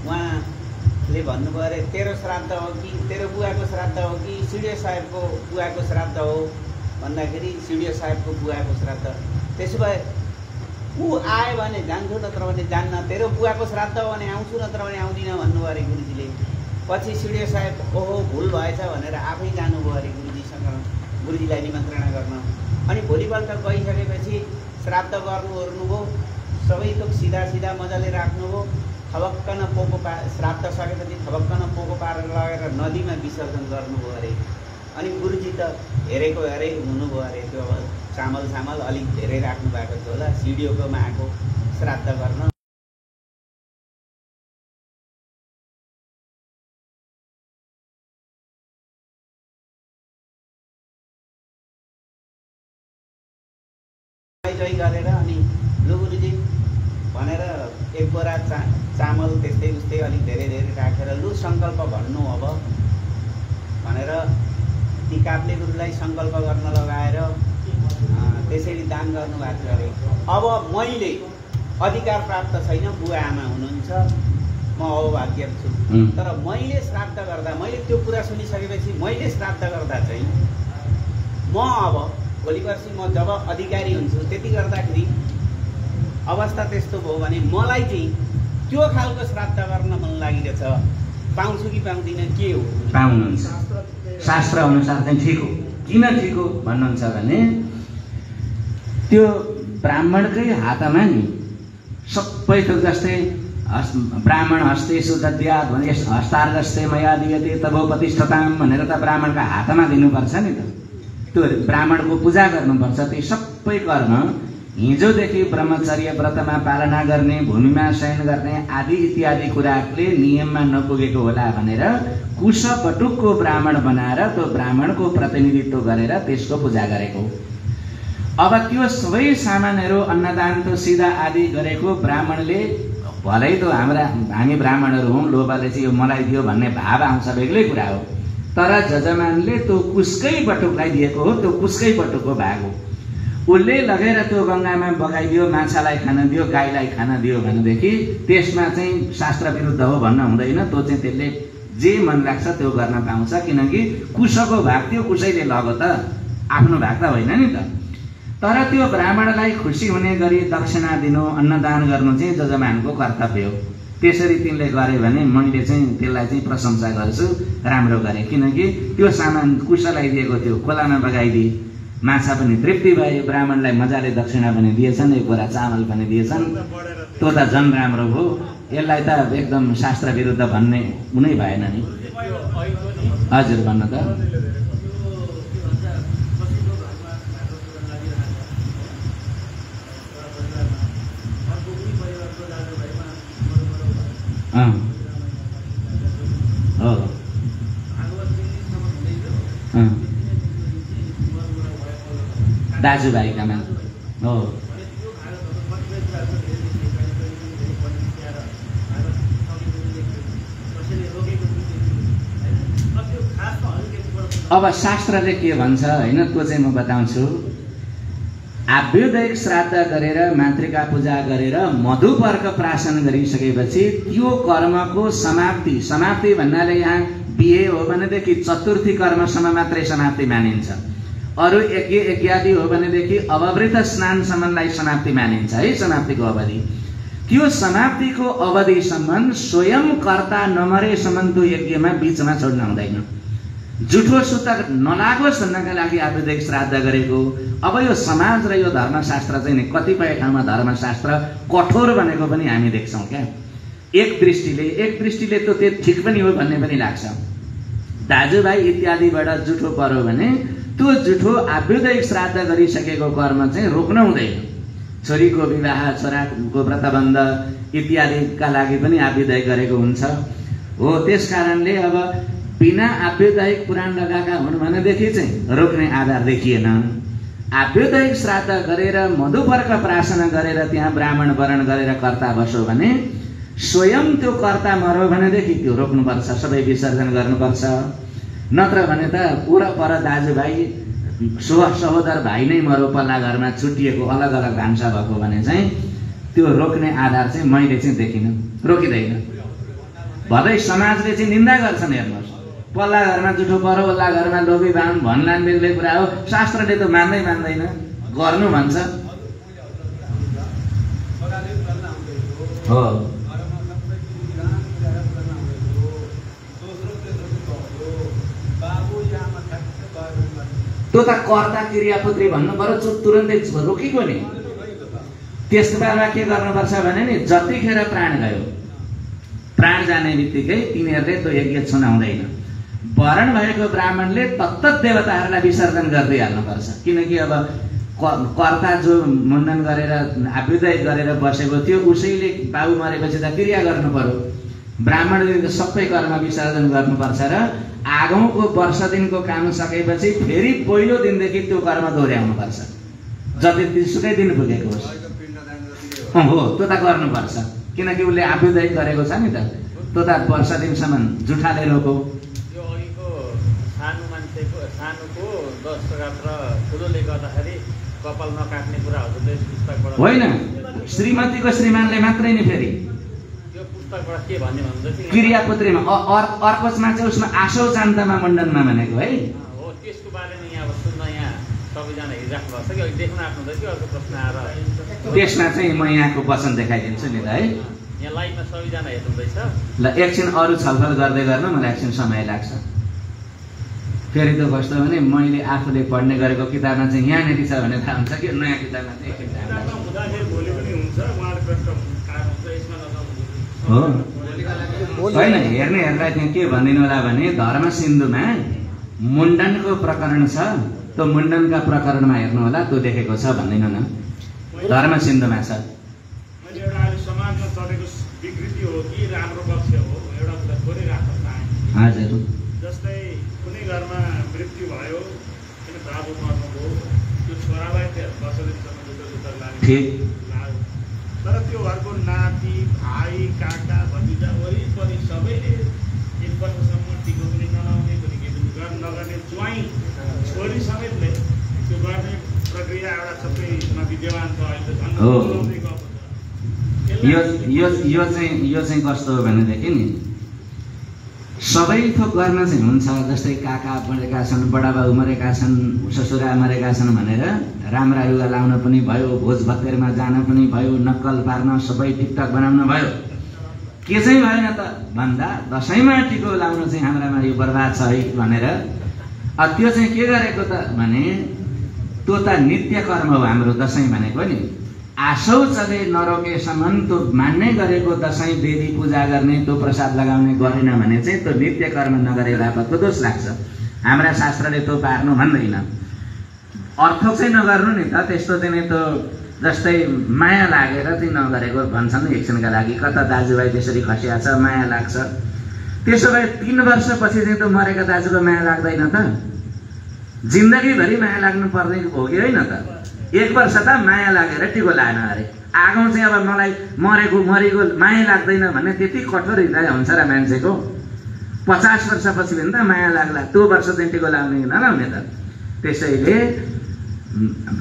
उहाँले भन्नुभयो अरे तेरो श्राद्ध हो कि तेरो बुवाको श्राद्ध हो कि स्टुडियो साहेबको बुवाको श्राद्ध हो भन्दाखेरि स्टुडियो साहेबको बुवाको श्राद्ध। त्यसो भए ऊ आयो भने जान्छु, नत्र भने जान्न, तेरो बुवाको श्राद्ध हो भने आउँछु, नत्र भने आउँदिनँ भन्नुभयो अरे गुरुजीले। पछि स्टुडियो साहेब ओहो भुल भएछ भनेर आफै जानुभयो अरे गुरुजीसँग, गुरुजीलाई निमन्त्रणा गर्न। अनि भोलिपल्ट गइसकेपछि श्राद्ध गर्नु ओर्नुभयो, सबै थोक सिधा मजाले राख्नुभयो, थबक्कन पोको श्राद्ध सकेपछि थबक्कन पोको पारेर लगेर नदीमा विसर्जन गर्नुभयो अरे। अनि गुरुजी त हेरेको हुनुभयो अरे, त्यो अब चामल अलिक धेरै राख्नु भएको थियो होला सिडिओकोमा आएको श्राद्ध गर्न। गरेर अनि लु गुरुजी भनेर एक बोरा चामल त्यस्तै उस्तै अलिक धेरै राखेर लु सङ्कल्प भन्नु अब भनेर ती काप्ले गुरुलाई सङ्कल्प गर्न लगाएर त्यसरी दान गर्नुभएको थियो अरे। अब मैले अधिकार प्राप्त छैन, बुवा आमा हुनुहुन्छ, म अभाग्य छु, तर मैले श्राद्ध गर्दा मैले त्यो कुरा सुनिसकेपछि मैले श्राद्ध गर्दा चाहिँ म अब भोलि पर्सि म जब अधिकारी हुन्छु त्यति गर्दाखेरि अवस्था त्यस्तो भयो भने मलाई चाहिँ त्यो खालको श्राद्ध गर्न मन लागिरहेछ, पाउँछु कि पाउँदिनँ के हो? पाउनुहुन्छ, शास्त्र अनुसार चाहिँ ठिक हो। किन ठिक हो भन्नुहुन्छ भने त्यो ब्राह्मणकै हातमा नि सबै थोक जस्तै ब्राह्मण हस्तेषु दद्यात् भने हस्तार्घस्ते मया दीयते तभो प्रतिष्ठताम् भनेर त ब्राह्मणका हातमा दिनुपर्छ नि त। त्यो ब्राह्मणको पूजा गर्नुपर्छ। ती सबै कर्म हिजोदेखि ब्रह्मचर्य व्रतमा पालना गर्ने, भूमिमा शयन गर्ने आदि इत्यादि कुराले नियममा नपुगेको होला भनेर कुशपटुकको ब्राह्मण बनाएर त्यो ब्राह्मणको प्रतिनिधित्व गरेर त्यसको पूजा गरेको। अब त्यो सबै सामानहरू अन्नदान त सिधा आदि गरेको ब्राह्मणले भलै त हामी ब्राह्मणहरू हौँ, लोभले चाहिँ यो मलाई दियो भन्ने भाव आउँछ, बेग्लै कुरा हो। तर जजमानले त्यो कुसकै बटुकलाई दिएको हो, त्यो कुसकै बटुकको भाग हो। उसले लगेर त्यो गङ्गामा बगाइदियो, माछालाई खान दियो, गाईलाई खान दियो भनेदेखि त्यसमा चाहिँ शास्त्र विरुद्ध हो भन्न हुँदैन। त्यो चाहिँ त्यसले जे मन लाग्छ त्यो गर्न पाउँछ, किनकि कुशको भाग त्यो कुसैले लग्यो त, आफ्नो भाग त होइन नि त। तर त्यो ब्राह्मणलाई खुसी हुने गरी दक्षिणा दिनु, अन्नदान गर्नु चाहिँ जजमानको कर्तव्य हो। त्यसरी तिनले गरे भने मैले चाहिँ त्यसलाई चाहिँ प्रशंसा गर्छु, राम्रो गरे। किनकि त्यो सामान कुशलाई दिएको थियो, खोलामा बगाइदिए, माछा पनि तृप्ति भयो, ब्राह्मणलाई मजाले दक्षिणा पनि दिएछन्, एक बोरा चामल पनि दिएछन्। त्यो त झन् राम्रो हो। यसलाई त एकदम शास्त्र विरुद्ध भन्ने कुनै भएन नि। हजुर भन्नु त। दाजुभाइकामा हो। अब शास्त्रले के भन्छ होइन, त्यो चाहिँ म बताउँछु। आभ्युदयिक श्राद्ध गरेर मातृका पूजा गरेर मधुपर्क प्राशन गरिसकेपछि त्यो कर्मको समाप्ति भन्नाले यहाँ बिहे हो भनेदेखि चतुर्थी कर्मसम्म मात्रै समाप्ति मानिन्छ। अरू यज्ञ यज्ञादि हो भनेदेखि अववृत स्नानसम्मलाई समाप्ति मानिन्छ है, समाप्तिको अवधि। त्यो समाप्तिको अवधिसम्म स्वयं कर्ता नमरेसम्म त्यो यज्ञमा बीचमा छोड्न हुँदैन। जुठो सुतक नलागोस् भन्नका लागि आभ्युदयिक श्राद्ध गरेको। अब यो समाज र यो धर्मशास्त्र चाहिँ नि कतिपय ठाउँमा धर्मशास्त्र कठोर भनेको पनि हामी देख्छौँ क्या। एक दृष्टिले त त्यो ठिक पनि हो भन्ने पनि लाग्छ। दाजुभाइ इत्यादिबाट जुठो पर्यो भने त्यो जुठो आभ्युदयिक श्राद्ध गरिसकेको कर्म चाहिँ रोक्न हुँदैन। छोरीको विवाह, छोराको व्रतबन्ध इत्यादिका लागि पनि आभ्युदय गरेको हुन्छ हो। त्यस कारणले अब बिना आभ्युदयिक पुराण लगाएका हुन् भनेदेखि चाहिँ रोक्ने आधार देखिएन। आभ्युदयिक श्राद्ध गरेर मधुपर्क प्राशन गरेर त्यहाँ ब्राह्मण वरण गरेर कर्ता बस्यो भने स्वयं त्यो कर्ता मर्यो भनेदेखि त्यो रोक्नुपर्छ, सबै विसर्जन गर्नुपर्छ। नत्र भने त पर दाजुभाइ सहोदर भाइ नै मर्यो पल्ला घरमा छुट्टिएको अलग अलग भान्सा भएको भने चाहिँ त्यो रोक्ने आधार चाहिँ मैले चाहिँ देखिनँ, रोकिँदैन। भदै समाजले चाहिँ निन्दा गर्छन्। हेर्नुहोस्, पल्ला घरमा जुठो पर्यो, पल्ला घरमा लोभी बाहुन भन्लान् बेग्लै कुरा हो। शास्त्रले त मान्दैन, गर्नु भन्छ हो। त्यो त कर्ता क्रियापुत्री भन्नु पर्यो, तुरन्तै रोकेको नि। त्यसमा के गर्नुपर्छ भने नि जतिखेर प्राण गयो, प्राण जाने बित्तिकै तिनीहरूले त्यो यज्ञ छुन हुँदैन। वरण भएको ब्राह्मणले तत्तत देवताहरूलाई विसर्जन गर्दै हाल्नुपर्छ। किनकि अब कर्ता जो मुण्डन गरेर आभ्युदय गरेर बसेको थियो उसैले बाबु मरेपछि त क्रिया गर्नु पर्यो। ब्राह्मणले सबै कर्म विसर्जन गर्नुपर्छ र आगौँको वर्ष दिनको काम सकेपछि फेरि पहिलो दिनदेखि त्यो कर्म दोहोऱ्याउनुपर्छ, जतिसुकै दिन पुगेको होस्। हो, त्यो त गर्नुपर्छ। किनकि उसले आभ्युदय गरेको छ नि त, त्यो त वर्ष दिनसम्म जुठाले रोको। यो अघिको सानोको 10 सगात र ठुलोले गर्दाखेरि कपाल नकाट्ने कुरा हजुरले पुस्तकबाट होइन, श्रीमतीको श्रीमानले मात्रै नि फेरि यो पुस्तकबाट के भन्ने भन्दैछ क्रियापुत्रीमा अर्कोमा चाहिँ उसमा आशौ चान्तमा मण्डनमा भनेको है हो। त्यसको बारेमा यहाँ सुन्न, यहाँ सबैजना हिरिराख्नु भएको छ कि अघि देख्न आफ्नो कि अर्को प्रश्न आएर त्यसमा चाहिँ म यहाँको वचन देखाइदिन्छु नि त है। यहाँ लाइभमा सबैजना हेर्नुहुँदैछ। ल एकछिन अरू छलफल गर्दै गर्नु, मलाई एकछिन समय लाग्छ। फेरि त कस्तो भने मैले आफूले पढ्ने गरेको किताबमा चाहिँ यहाँनिर छ भने थाहा हुन्छ कि नयाँ किताबमा चाहिँ हो। होइन, हेर्नेहरूलाई त्यहाँ के भनिदिनु होला भने धर्म सिन्धुमा मुण्डनको प्रकरण छ, त्यो मुण्डनका प्रकरणमा हेर्नु होला, त्यो देखेको छ भनिदिनु न। धर्म सिन्धुमा छ। समाजमा चलेको विकृति हो कि राम्रो पक्ष हो एउटा कुरा थोरै राख्न चाहे। हजुर, जस्तै कुनै घरमा मृत्यु भयो, किन बाबु मर्नुभयो, त्यो छोरालाई वर्ष दिनसम्म जुठो लाग्यो, ठिक। तर त्यो घरको नाति भाइ काका भतिजा वरिपरि सबैले 1 वर्षसम्म टिको पनि नलाउने पनि के पनि नगर्ने ज्वाइँ छोरी समेतले त्यो गर्ने प्रक्रिया एउटा सबैमा विद्यमान छ। अहिले त झन् बोलाउने गफ छ। यो चाहिँ कस्तो हो भनेदेखि नि सबै थोक गर्न चाहिँ हुन्छ। जस्तै काका मरेका छन्, बडाबाबु मरेका छन्, ससुरा मरेका छन् भनेर राम्रा लुगा लाउन पनि भयो, भोज भतेरमा जान पनि भयो, नक्कल पार्न, सबै टिकटक बनाउन भयो। के चाहिँ भएन त भन्दा दसैँमा टिको लाउन चाहिँ हाम्रामा यो बर्बाद छ है भनेर त्यो चाहिँ के गरेको त भने त्यो त नित्य कर्म हो हाम्रो दसैँ भनेको नि। आशौ चले नरोकेसम्म त्यो मान्ने गरेको दसैँ देवी पूजा गर्ने त्यो प्रसाद लगाउने गरेन भने चाहिँ त्यो नित्य कर्म नगरे बापतको दोष लाग्छ। हाम्रा शास्त्रले त्यो पार्नु भन्दैन। अर्थ चाहिँ नगर्नु नि त, त्यस्तो चाहिँ त्यो जस्तै माया लागेर चाहिँ नगरेको भन्छन् एकछिनका लागि। कता दाजुभाइ त्यसरी खसिया छ, माया लाग्छ। त्यसो भए 3 वर्षपछि चाहिँ त्यो मरेका दाजुको माया लाग्दैन त? जिन्दगीभरि माया लाग्नु पर्ने हो कि होइन त? 1 वर्ष त माया लागेर टिको लाएन अरे। आगो चाहिँ अब मलाई मरेको माया लाग्दैन भन्ने त्यति कठोर हृदय हुन्छ र मान्छेको? 50 वर्षपछि पनि त माया लाग्ला, त्यो वर्ष चाहिँ टिको लाउने नलाउने त? त्यसैले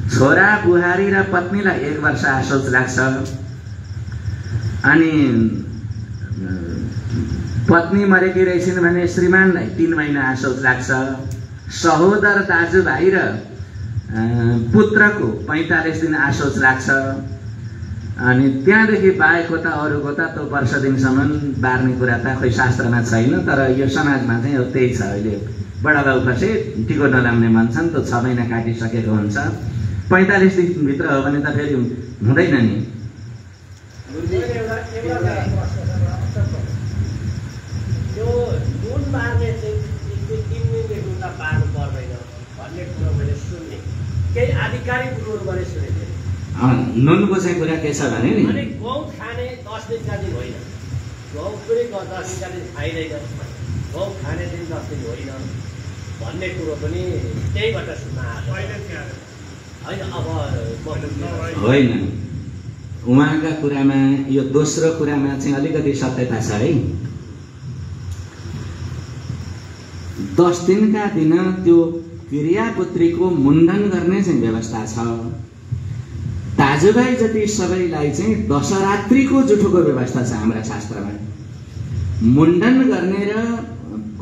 छोरा बुहारी र पत्नीलाई 1 वर्ष आशोच लाग्छ, अनि पत्नी मरेकी रहेछन् भने श्रीमानलाई 3 महिना आशोच लाग्छ। सहोदर दाजुभाइ र पुत्रको 45 दिन आशोच लाग्छ। अनि त्यहाँदेखि बाहेकको त अरूको त त्यो वर्ष दिनसम्म बार्ने कुरा त खोइ शास्त्रमा छैन, तर यो समाजमा चाहिँ त्यही छ। अहिले बडाबाउ खसे टिको नलाउने भन्छन्, त्यो 6 महिना काटिसकेको हुन्छ। 45 दिनभित्र हो भने त फेरि हुँदैन नि। त्यो नुन बार्ने चाहिँ 3 दिनदेखि उता बार्नु पर्दैन भन्ने कुरो मैले सुने, केही आधिकारिक कुरोहरू मैले सुनेको थिएँ। नुनको चाहिँ कुरा के छ भने नि, अनि गहुँ खाने 10 दिनका दिन होइन, गहुँ पनि 10 दिनका दिन खाइँदैन, गहुँ खाने दिन 10 दिन होइन भन्ने कुरो पनि त्यहीबाट सुन्न आएको होइन। अब होइन, उहाँका कुरामा यो दोस्रो कुरामा चाहिँ अलिकति सत्यता छ है। 10 दिनका दिन त्यो क्रियापुत्रीको मुण्डन गर्ने चाहिँ व्यवस्था छ। दाजुभाइ जति सबैलाई चाहिँ दशरात्रिको जुठोको व्यवस्था छ हाम्रा शास्त्रमा। मुण्डन गर्ने र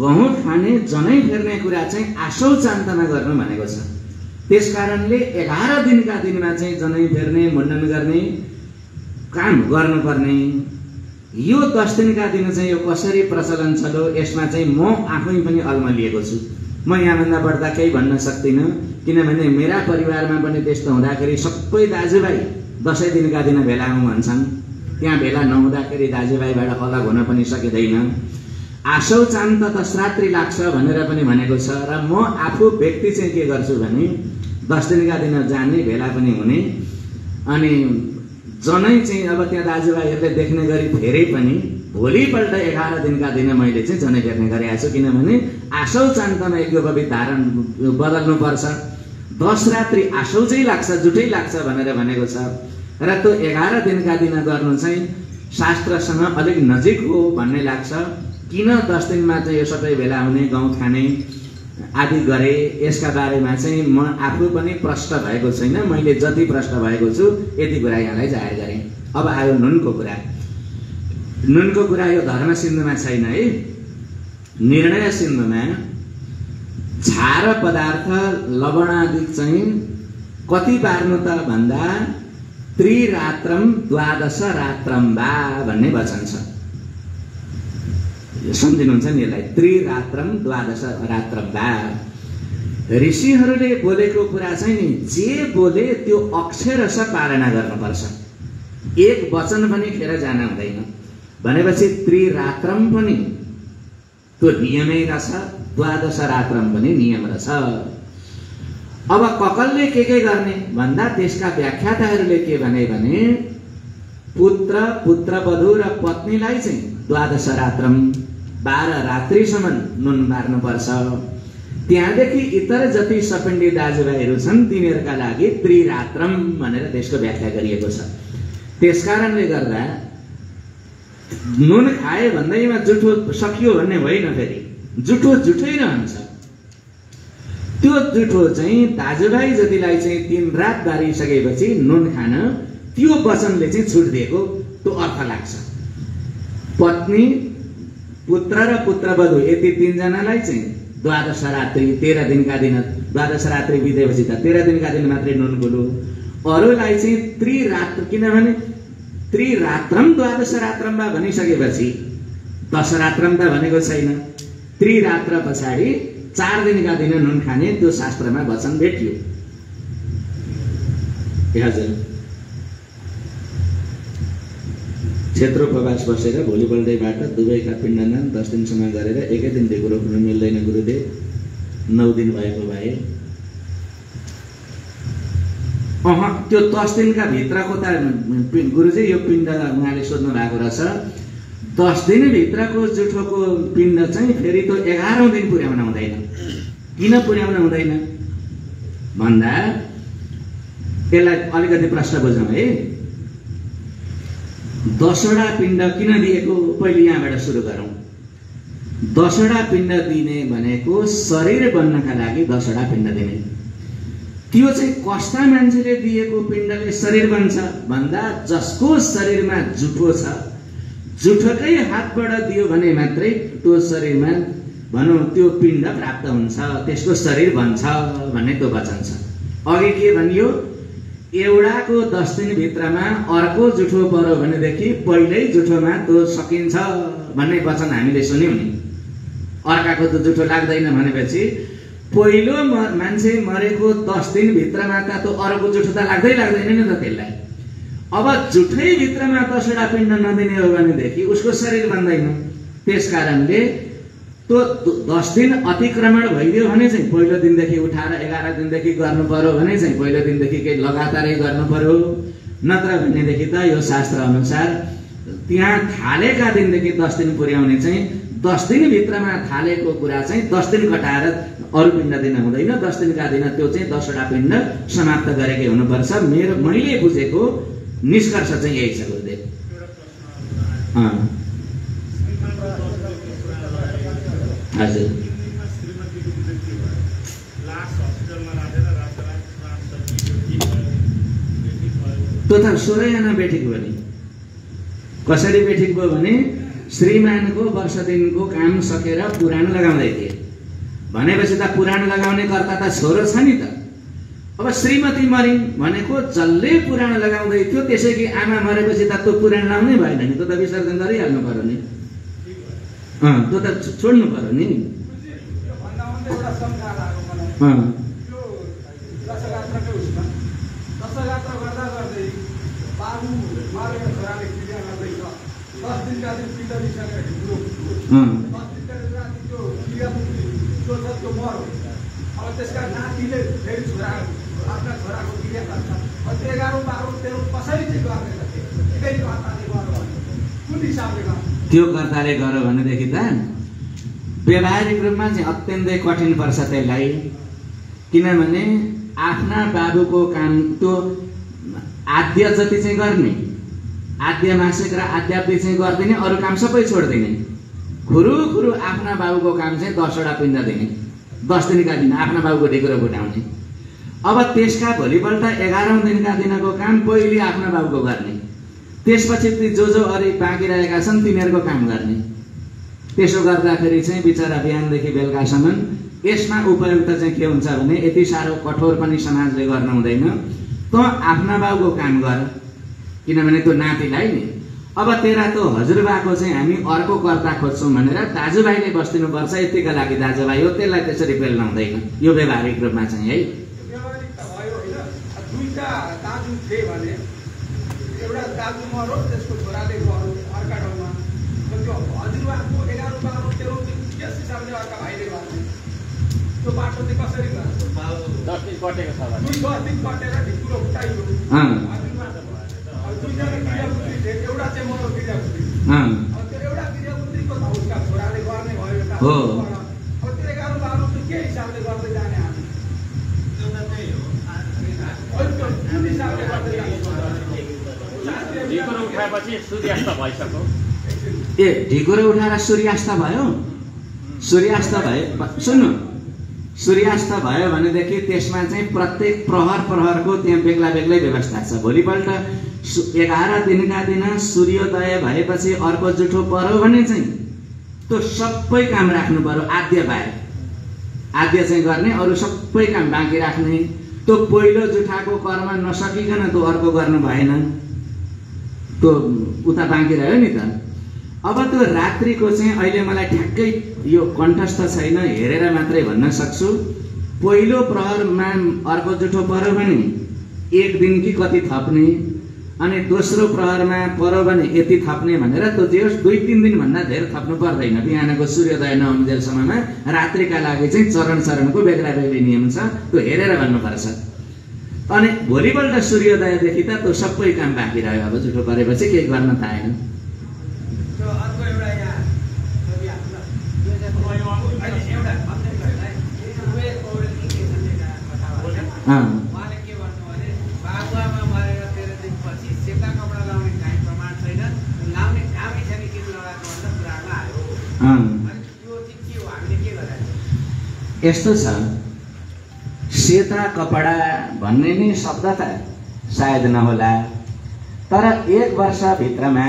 गहुँ खाने जनै फेर्ने कुरा चाहिँ आशौचान्तमा गर्नु भनेको छ। त्यसकारणले 11 दिनका दिनमा चाहिँ जनै फेर्ने मुण्डन गर्ने काम गर्नुपर्ने। यो 10 दिनका दिन चाहिँ यो कसरी प्रचलन छलो, यसमा चाहिँ म आफै पनि अल्मलिएको छु। म यहाँभन्दा बढ्दा केही भन्न सक्दिनँ, किनभने मेरा परिवारमा पनि त्यस्तो हुँदाखेरि सबै दाजुभाइ 10 दिनका दिन भेला हौँ भन्छन्। त्यहाँ भेला नहुँदाखेरि दाजुभाइबाट अलग हुन पनि सकिँदैन। आशौचान्त दशरात्रि लाग्छ भनेर पनि भनेको छ। र म आफू व्यक्ति चाहिँ के गर्छु भने 10 दिनका दिन जाने, भेला पनि हुने, अनि जनै चाहिँ अब त्यहाँ दाजुभाइहरूले देख्ने गरी फेरि पनि भोलिपल्ट 11 दिनका दिन मैले चाहिँ जनै फेर्ने गरेको छु। किनभने आशौचान्तमा यज्ञोपवीत धारण बदल्नुपर्छ। 10 रात्रि आशौ चाहिँ लाग्छ, जुठै लाग्छ भनेर भनेको छ। र त्यो 11 दिनका दिन गर्नु चाहिँ शास्त्रसँग अलिक नजिक हो भन्ने लाग्छ। किन 10 दिनमा चाहिँ यो सबै भेला हुने, गहुँ खाने आदि गरे, यसका बारेमा चाहिँ म आफू पनि प्रश्न भएको छैन। मैले जति प्रश्न भएको छु यति कुरा यहाँलाई जाहेर गरेँ। अब आयो नुनको कुरा। नुनको कुरा यो धर्म सिन्धुमा छैन है। निर्णय सिन्धुमा क्षार पदार्थ लवणादि चाहिँ कति बार्नु त भन्दा त्रिरात्रम द्वादश रात्रम वा भन्ने वचन छ। सम्झिनुहुन्छ नि यसलाई? त्रिरात्रम द्वादश रात्रम वा। ऋषिहरूले बोलेको कुरा चाहिँ नि जे बोले त्यो अक्षरश पालना गर्नुपर्छ। एक वचन पनि खेर जान हुँदैन। भनेपछि त्रिरात्रम पनि त्यो नियमै रहेछ, द्वादश रात्रम पनि नियम रहेछ। अब ककलले के गर्ने भन्दा त्यसका व्याख्याताहरूले के भने पुत्र, पुत्रवधू र पत्नीलाई चाहिँ द्वादश रात्रम 12 रात्रिसम्म नुन बार्नुपर्छ। त्यहाँदेखि इतर जति सपिण्डी दाजुभाइहरू छन् तिनीहरूका लागि त्रिरात्रम भनेर त्यसको व्याख्या गरिएको छ। त्यसकारणले गर्दा नुन खाए भन्दैमा जुठो सकियो भन्ने होइन, फेरि जुठो जुठै रहन्छ। त्यो जुठो चाहिँ दाजुभाइ जतिलाई चाहिँ 3 रात बारिसकेपछि नुन खान त्यो वचनले चाहिँ छुट दिएको त्यो अर्थ लाग्छ। पत्नी, पुत्र र पुत्रवधू यति 3 जनालाई चाहिँ द्वादश रात्रि 13 दिनका दिन, द्वादश रात्रि बितेपछि त 13 दिनका दिन मात्रै नुन गुलु। अरूलाई चाहिँ त्रिरात्र, किनभने त्रिरात्रम द्वादश रात्रममा भनिसकेपछि दशरात्रम त भनेको छैन। त्रिरात्र पछाडि 4 दिनका दिन नुन खाने त्यो शास्त्रमा वचन भेटियो। हजुर क्षेत्रोपवास बसेर भोलिपल्टैबाट दुवैका पिण्डदान 10 दिनसम्म गरेर एकै दिन ढिकुर उठाउनु मिल्दैन गुरुदेव, 9 दिन भएको भए। त्यो 10 दिनका भित्रको त गुरुजी यो पिण्ड उहाँले सोध्नु भएको रहेछ। 10 दिनभित्रको जुठोको पिण्ड चाहिँ फेरि त्यो 11औं दिन पुर्याउन हुँदैन। किन पुर्याउन हुँदैन भन्दा यसलाई अलिकति प्रश्न बुझौँ है। 10वटा पिण्ड किन दिएको पहिले यहाँबाट सुरु गरौँ। 10वटा पिण्ड दिने भनेको शरीर बन्नका लागि 10वटा पिण्ड दिने। त्यो चाहिँ कस्ता मान्छेले दिएको पिण्डले शरीर बन्छ भन्दा जसको शरीरमा जुठो छ, जुठोकै हातबाट दियो भने मात्रै त्यो शरीरमा भनौँ त्यो पिण्ड प्राप्त हुन्छ, त्यसको शरीर बन्छ भन्ने त्यो वचन छ। अघि के भनियो, एउटाको 10 दिनभित्रमा अर्को जुठो पर्यो भनेदेखि पहिल्यै जुठोमा त्यो सकिन्छ भन्ने वचन हामीले सुन्यौँ नि। अर्काको त जुठो लाग्दैन भनेपछि पहिलो मान्छे मरेको 10 दिनभित्रमा त त्यो अरूको जुठो त लाग्दैन नि त त्यसलाई। अब जुठै भित्रमा 10वटा पिण्ड नदिने हो भनेदेखि उसको शरीर बन्दैन। त्यस कारणले त्यो 10 दिन अतिक्रमण भइदियो भने चाहिँ पहिलो दिनदेखि उठाएर 11 दिनदेखि गर्नु पर्यो भने चाहिँ पहिलो दिनदेखि केही लगातारै गर्नु पर्यो। नत्र भनेदेखि त यो शास्त्र अनुसार त्यहाँ थालेका दिनदेखि 10 दिन पुर्याउने चाहिँ 10 दिनभित्रमा थालेको कुरा चाहिँ 10 दिन घटाएर अरू पिण्ड दिन हुँदैन। 10 दिनका दिन त्यो चाहिँ 10वटा पिण्ड समाप्त गरेकै हुनुपर्छ। मैले बुझेको निष्कर्ष चाहिँ यही छ गुरुदेव। हजुर त्यो त 16 जना बेठिक भयो नि। कसरी बेठिक भयो भने श्रीमानको वर्ष दिनको काम सकेर पुराण लगाउँदै थिए भनेपछि त पुराण लगाउने कर्ता त छोरो छ नि त। अब श्रीमती मरिन् भनेको जसले पुराण लगाउँदै थियो त्यसैकी आमा मरेपछि त त्यो पुराण लाउनै भएन नि, त्यो त विसर्जन गरिहाल्नु पर्यो नि। त्यो त छोड्नु पर्यो नि। त्यसका नातिले फेरि छोरा आफ्ना छोराको क्रिया गर्छ। 11, 12, 13 कसरी चाहिँ गर्ने त त्यही कर्ताले गर्यो भने कुन हिसाबले गर्छ? त्यो कर्ताले गर्यो भनेदेखि त व्यावहारिक रूपमा चाहिँ अत्यन्तै कठिन पर्छ त्यसलाई। किनभने आफ्ना बाबुको काम त्यो आद्य जति चाहिँ गर्ने, आद्य मासिक र आद्यावधि चाहिँ गरिदिने, अरू काम सबै छोडिदिने। खुरु आफ्ना बाबुको काम चाहिँ 10वटा पिण्ड दिने। 10 दिनका दिन आफ्ना बाबुको ढिकुरो फुटाउने। अब त्यसका भोलिपल्ट 11औं दिनका दिनको काम पहिले आफ्ना बाबुको गर्ने। त्यसपछि जो अरू बाँकी रहेका छन् तिनीहरूको काम गर्ने। त्यसो गर्दाखेरि चाहिँ बिचरा बिहानदेखि बेलुकासम्म यसमा उपयुक्त चाहिँ के हुन्छ भने यति साह्रो कठोर पनि समाजले गर्न हुँदैन। त आफ्ना बाबुको काम गर, किनभने त्यो नातिलाई नि। अब तेरा त हजुरबाको चाहिँ हामी अर्को कर्ता खोज्छौँ भनेर दाजुभाइले बस्दिनुपर्छ। यतिका लागि दाजुभाइ हो, त्यसलाई त्यसरी बेल्न हुँदैन। यो व्यावहारिक रूपमा चाहिँ है व्यावहारिक त भयो होइन। दुईटा दाजु थिए भने एउटा दाजु मरो, त्यसको छोराले गरो अर्का ठाउँमा। त्यो हजुरबाको 11, 12, 13 त्यस हिसाबले अर्का भाइले गर्ने। त्यो बाटो चाहिँ कसरी गर्छ? 10 दिन कटेको छ भने 10 दिन कटेर ढिकुरो उठाइयो। दुईजना क्रियापुत्री थिए, एउटा चाहिँ मरो क्रियापुत्री। अब त्यो एउटा क्रियापुत्रीको त उसका छोराले गर्ने भयो त। हो। अब त्यो 11, 12 चाहिँ के हिसाबले गर्दै जाने हामी? कुन हिसाबले गर्दै जाने? ढिकुरो उठाएपछि सूर्यास्त भइसक्यो। ए ढिकुरो उठाएर सूर्यास्त भयो। सूर्यास्त भए सुन्नु, सूर्यास्त भयो भनेदेखि त्यसमा चाहिँ प्रत्येक प्रहरको त्यहाँ बेग्ला बेग्लै व्यवस्था छ। भोलिपल्ट 11 दिनका दिन सूर्योदय भएपछि अर्को जुठो पर्यो भने चाहिँ त्यो सबै काम राख्नु पर्यो। आद्य बाहेक आद्य चाहिँ गर्ने, अरू सबै काम बाँकी राख्ने। त्यो पहिलो जुठाको कर्म नसकिकन त्यो अर्को गर्नु भएन, त्यो उता बाँकी रह्यो नि त। अब त्यो रात्रिको चाहिँ अहिले मलाई ठ्याक्कै यो कण्ठस्थ छैन, हेरेर मात्रै भन्न सक्छु। पहिलो प्रहरमा अर्को जुठो पर्यो भने एक दिन कि कति थप्ने, अनि दोस्रो प्रहरमा पर्यो भने यति थप्ने भनेर त्यो जे होस् 2-3 दिनभन्दा धेरै थप्नु पर्दैन। बिहानको सूर्योदय नहुन्जेलसम्ममा रात्रिका लागि चाहिँ चरणको बेग्रा बेग्री नियम छ, त्यो हेरेर गर्नुपर्छ। अनि भोलिपल्ट सूर्योदयदेखि त त्यो सबै काम बाँकी रह्यो। अब जुठो गरेपछि केही गर्न पाएन। अर्को एउटा यहाँ उहाँले के भन्नु भने बाबुआमा मरेर 13 दिनपछि सेता कपडा लाउने काहीँ प्रमाण छैन, लाउने कामै छैन, किन लगाएको भनेर कुरामा आयो। अनि त्यो चाहिँ के हो, हामीले के गरायो? यस्तो छ, सेता कपडा भन्ने नै शब्द त सायद नहोला, तर 1 वर्षभित्रमा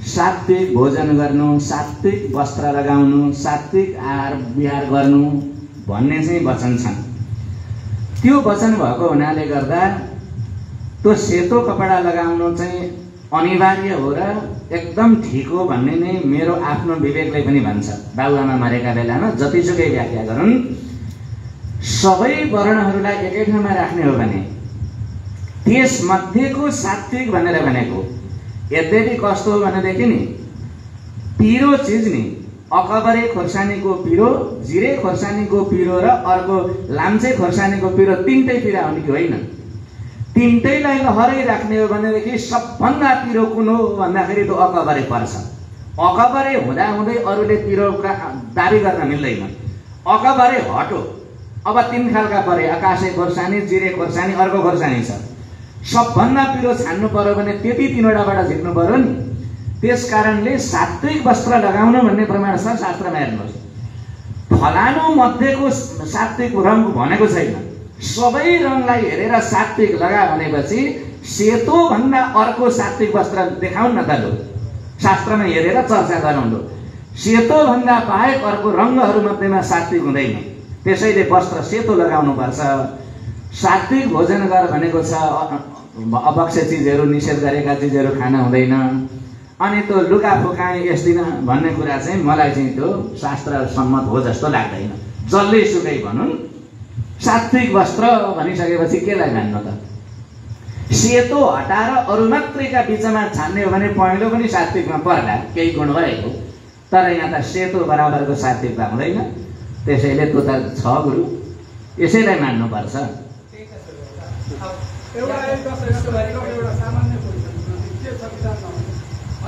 सात्विक भोजन गर्नु, सात्विक वस्त्र लगाउनु, सात्विक आहार विहार गर्नु भन्ने चाहिँ वचन छन्। त्यो वचन भएको हुनाले गर्दा त्यो सेतो कपडा लगाउनु चाहिँ अनिवार्य हो र एकदम ठिक हो भन्ने नै मेरो आफ्नो विवेकले पनि भन्छ। बाबुआमा मरेका बेलामा जतिसुकै व्याख्या गरून्, सबै वर्णहरूलाई एकै ठाउँमा राख्ने हो भने त्यस मध्येको सात्विक भनेर भनेको, यद्यपि कस्तो हो भनेदेखि नि पिरो चिज नि अकबरे खोर्सानीको पिरो, जिरे खोर्सानीको पिरो र अर्को लाम्चे खोर्सानीको पिरो तीनटै पिरा हुने कि होइन। तीनटैलाई लहरै राख्ने हो भनेदेखि सबभन्दा पिरो कुन हो भन्दाखेरि त्यो अकबरे पर्छ। अकबरे हुँदाहुँदै अरूले पिरोका दाबी गर्न मिल्दैन। अकबरे हटो, अब 3 खालका परे, आकाशे खोर्सानी, जिरे खोर्सानी, अर्को खोर्सानी छ। सबभन्दा पिरो छान्नु पर्यो भने त्यति 3वटाबाट झिक्नु पर्यो नि। त्यस कारणले सात्विक वस्त्र लगाउनु भन्ने प्रमाण छ शास्त्रमा। हेर्नुहोस्, फलानु मध्येको सात्विक रङ भनेको छैन। सबै रङलाई हेरेर सात्विक लगा भनेपछि सेतो भन्दा अर्को सात्विक वस्त्र देखाउन न त लु, शास्त्रमा हेरेर चर्चा गरौँ। सेतो भन्दा बाहेक अर्को रङहरू मध्येमा सात्विक हुँदैन, त्यसैले वस्त्र सेतो लगाउनु पर्छ। सात्विक भोजन गर भनेको छ, अवश्य चिजहरू, निषेध गरेका चिजहरू खान हुँदैन। अनि त्यो लुगा फुकाएँ यस दिन भन्ने कुरा चाहिँ मलाई चाहिँ त्यो शास्त्र सम्मत हो जस्तो लाग्दैन। जसले सुकै भनौँ, सात्विक वस्त्र भनिसकेपछि केलाई मान्नु त? सेतो हटाएर अरू मात्रैका बिचमा छान्ने हो भने पहेँलो पनि सात्विकमा पर्ला, केही गुण भएको। तर यहाँ त सेतो बराबरको सात्विकता हुँदैन। त्यसैले त्यो त छ गुरु, यसैलाई मान्नुपर्छ। एउटा सामान्य क्वेसन के छ विचारमा,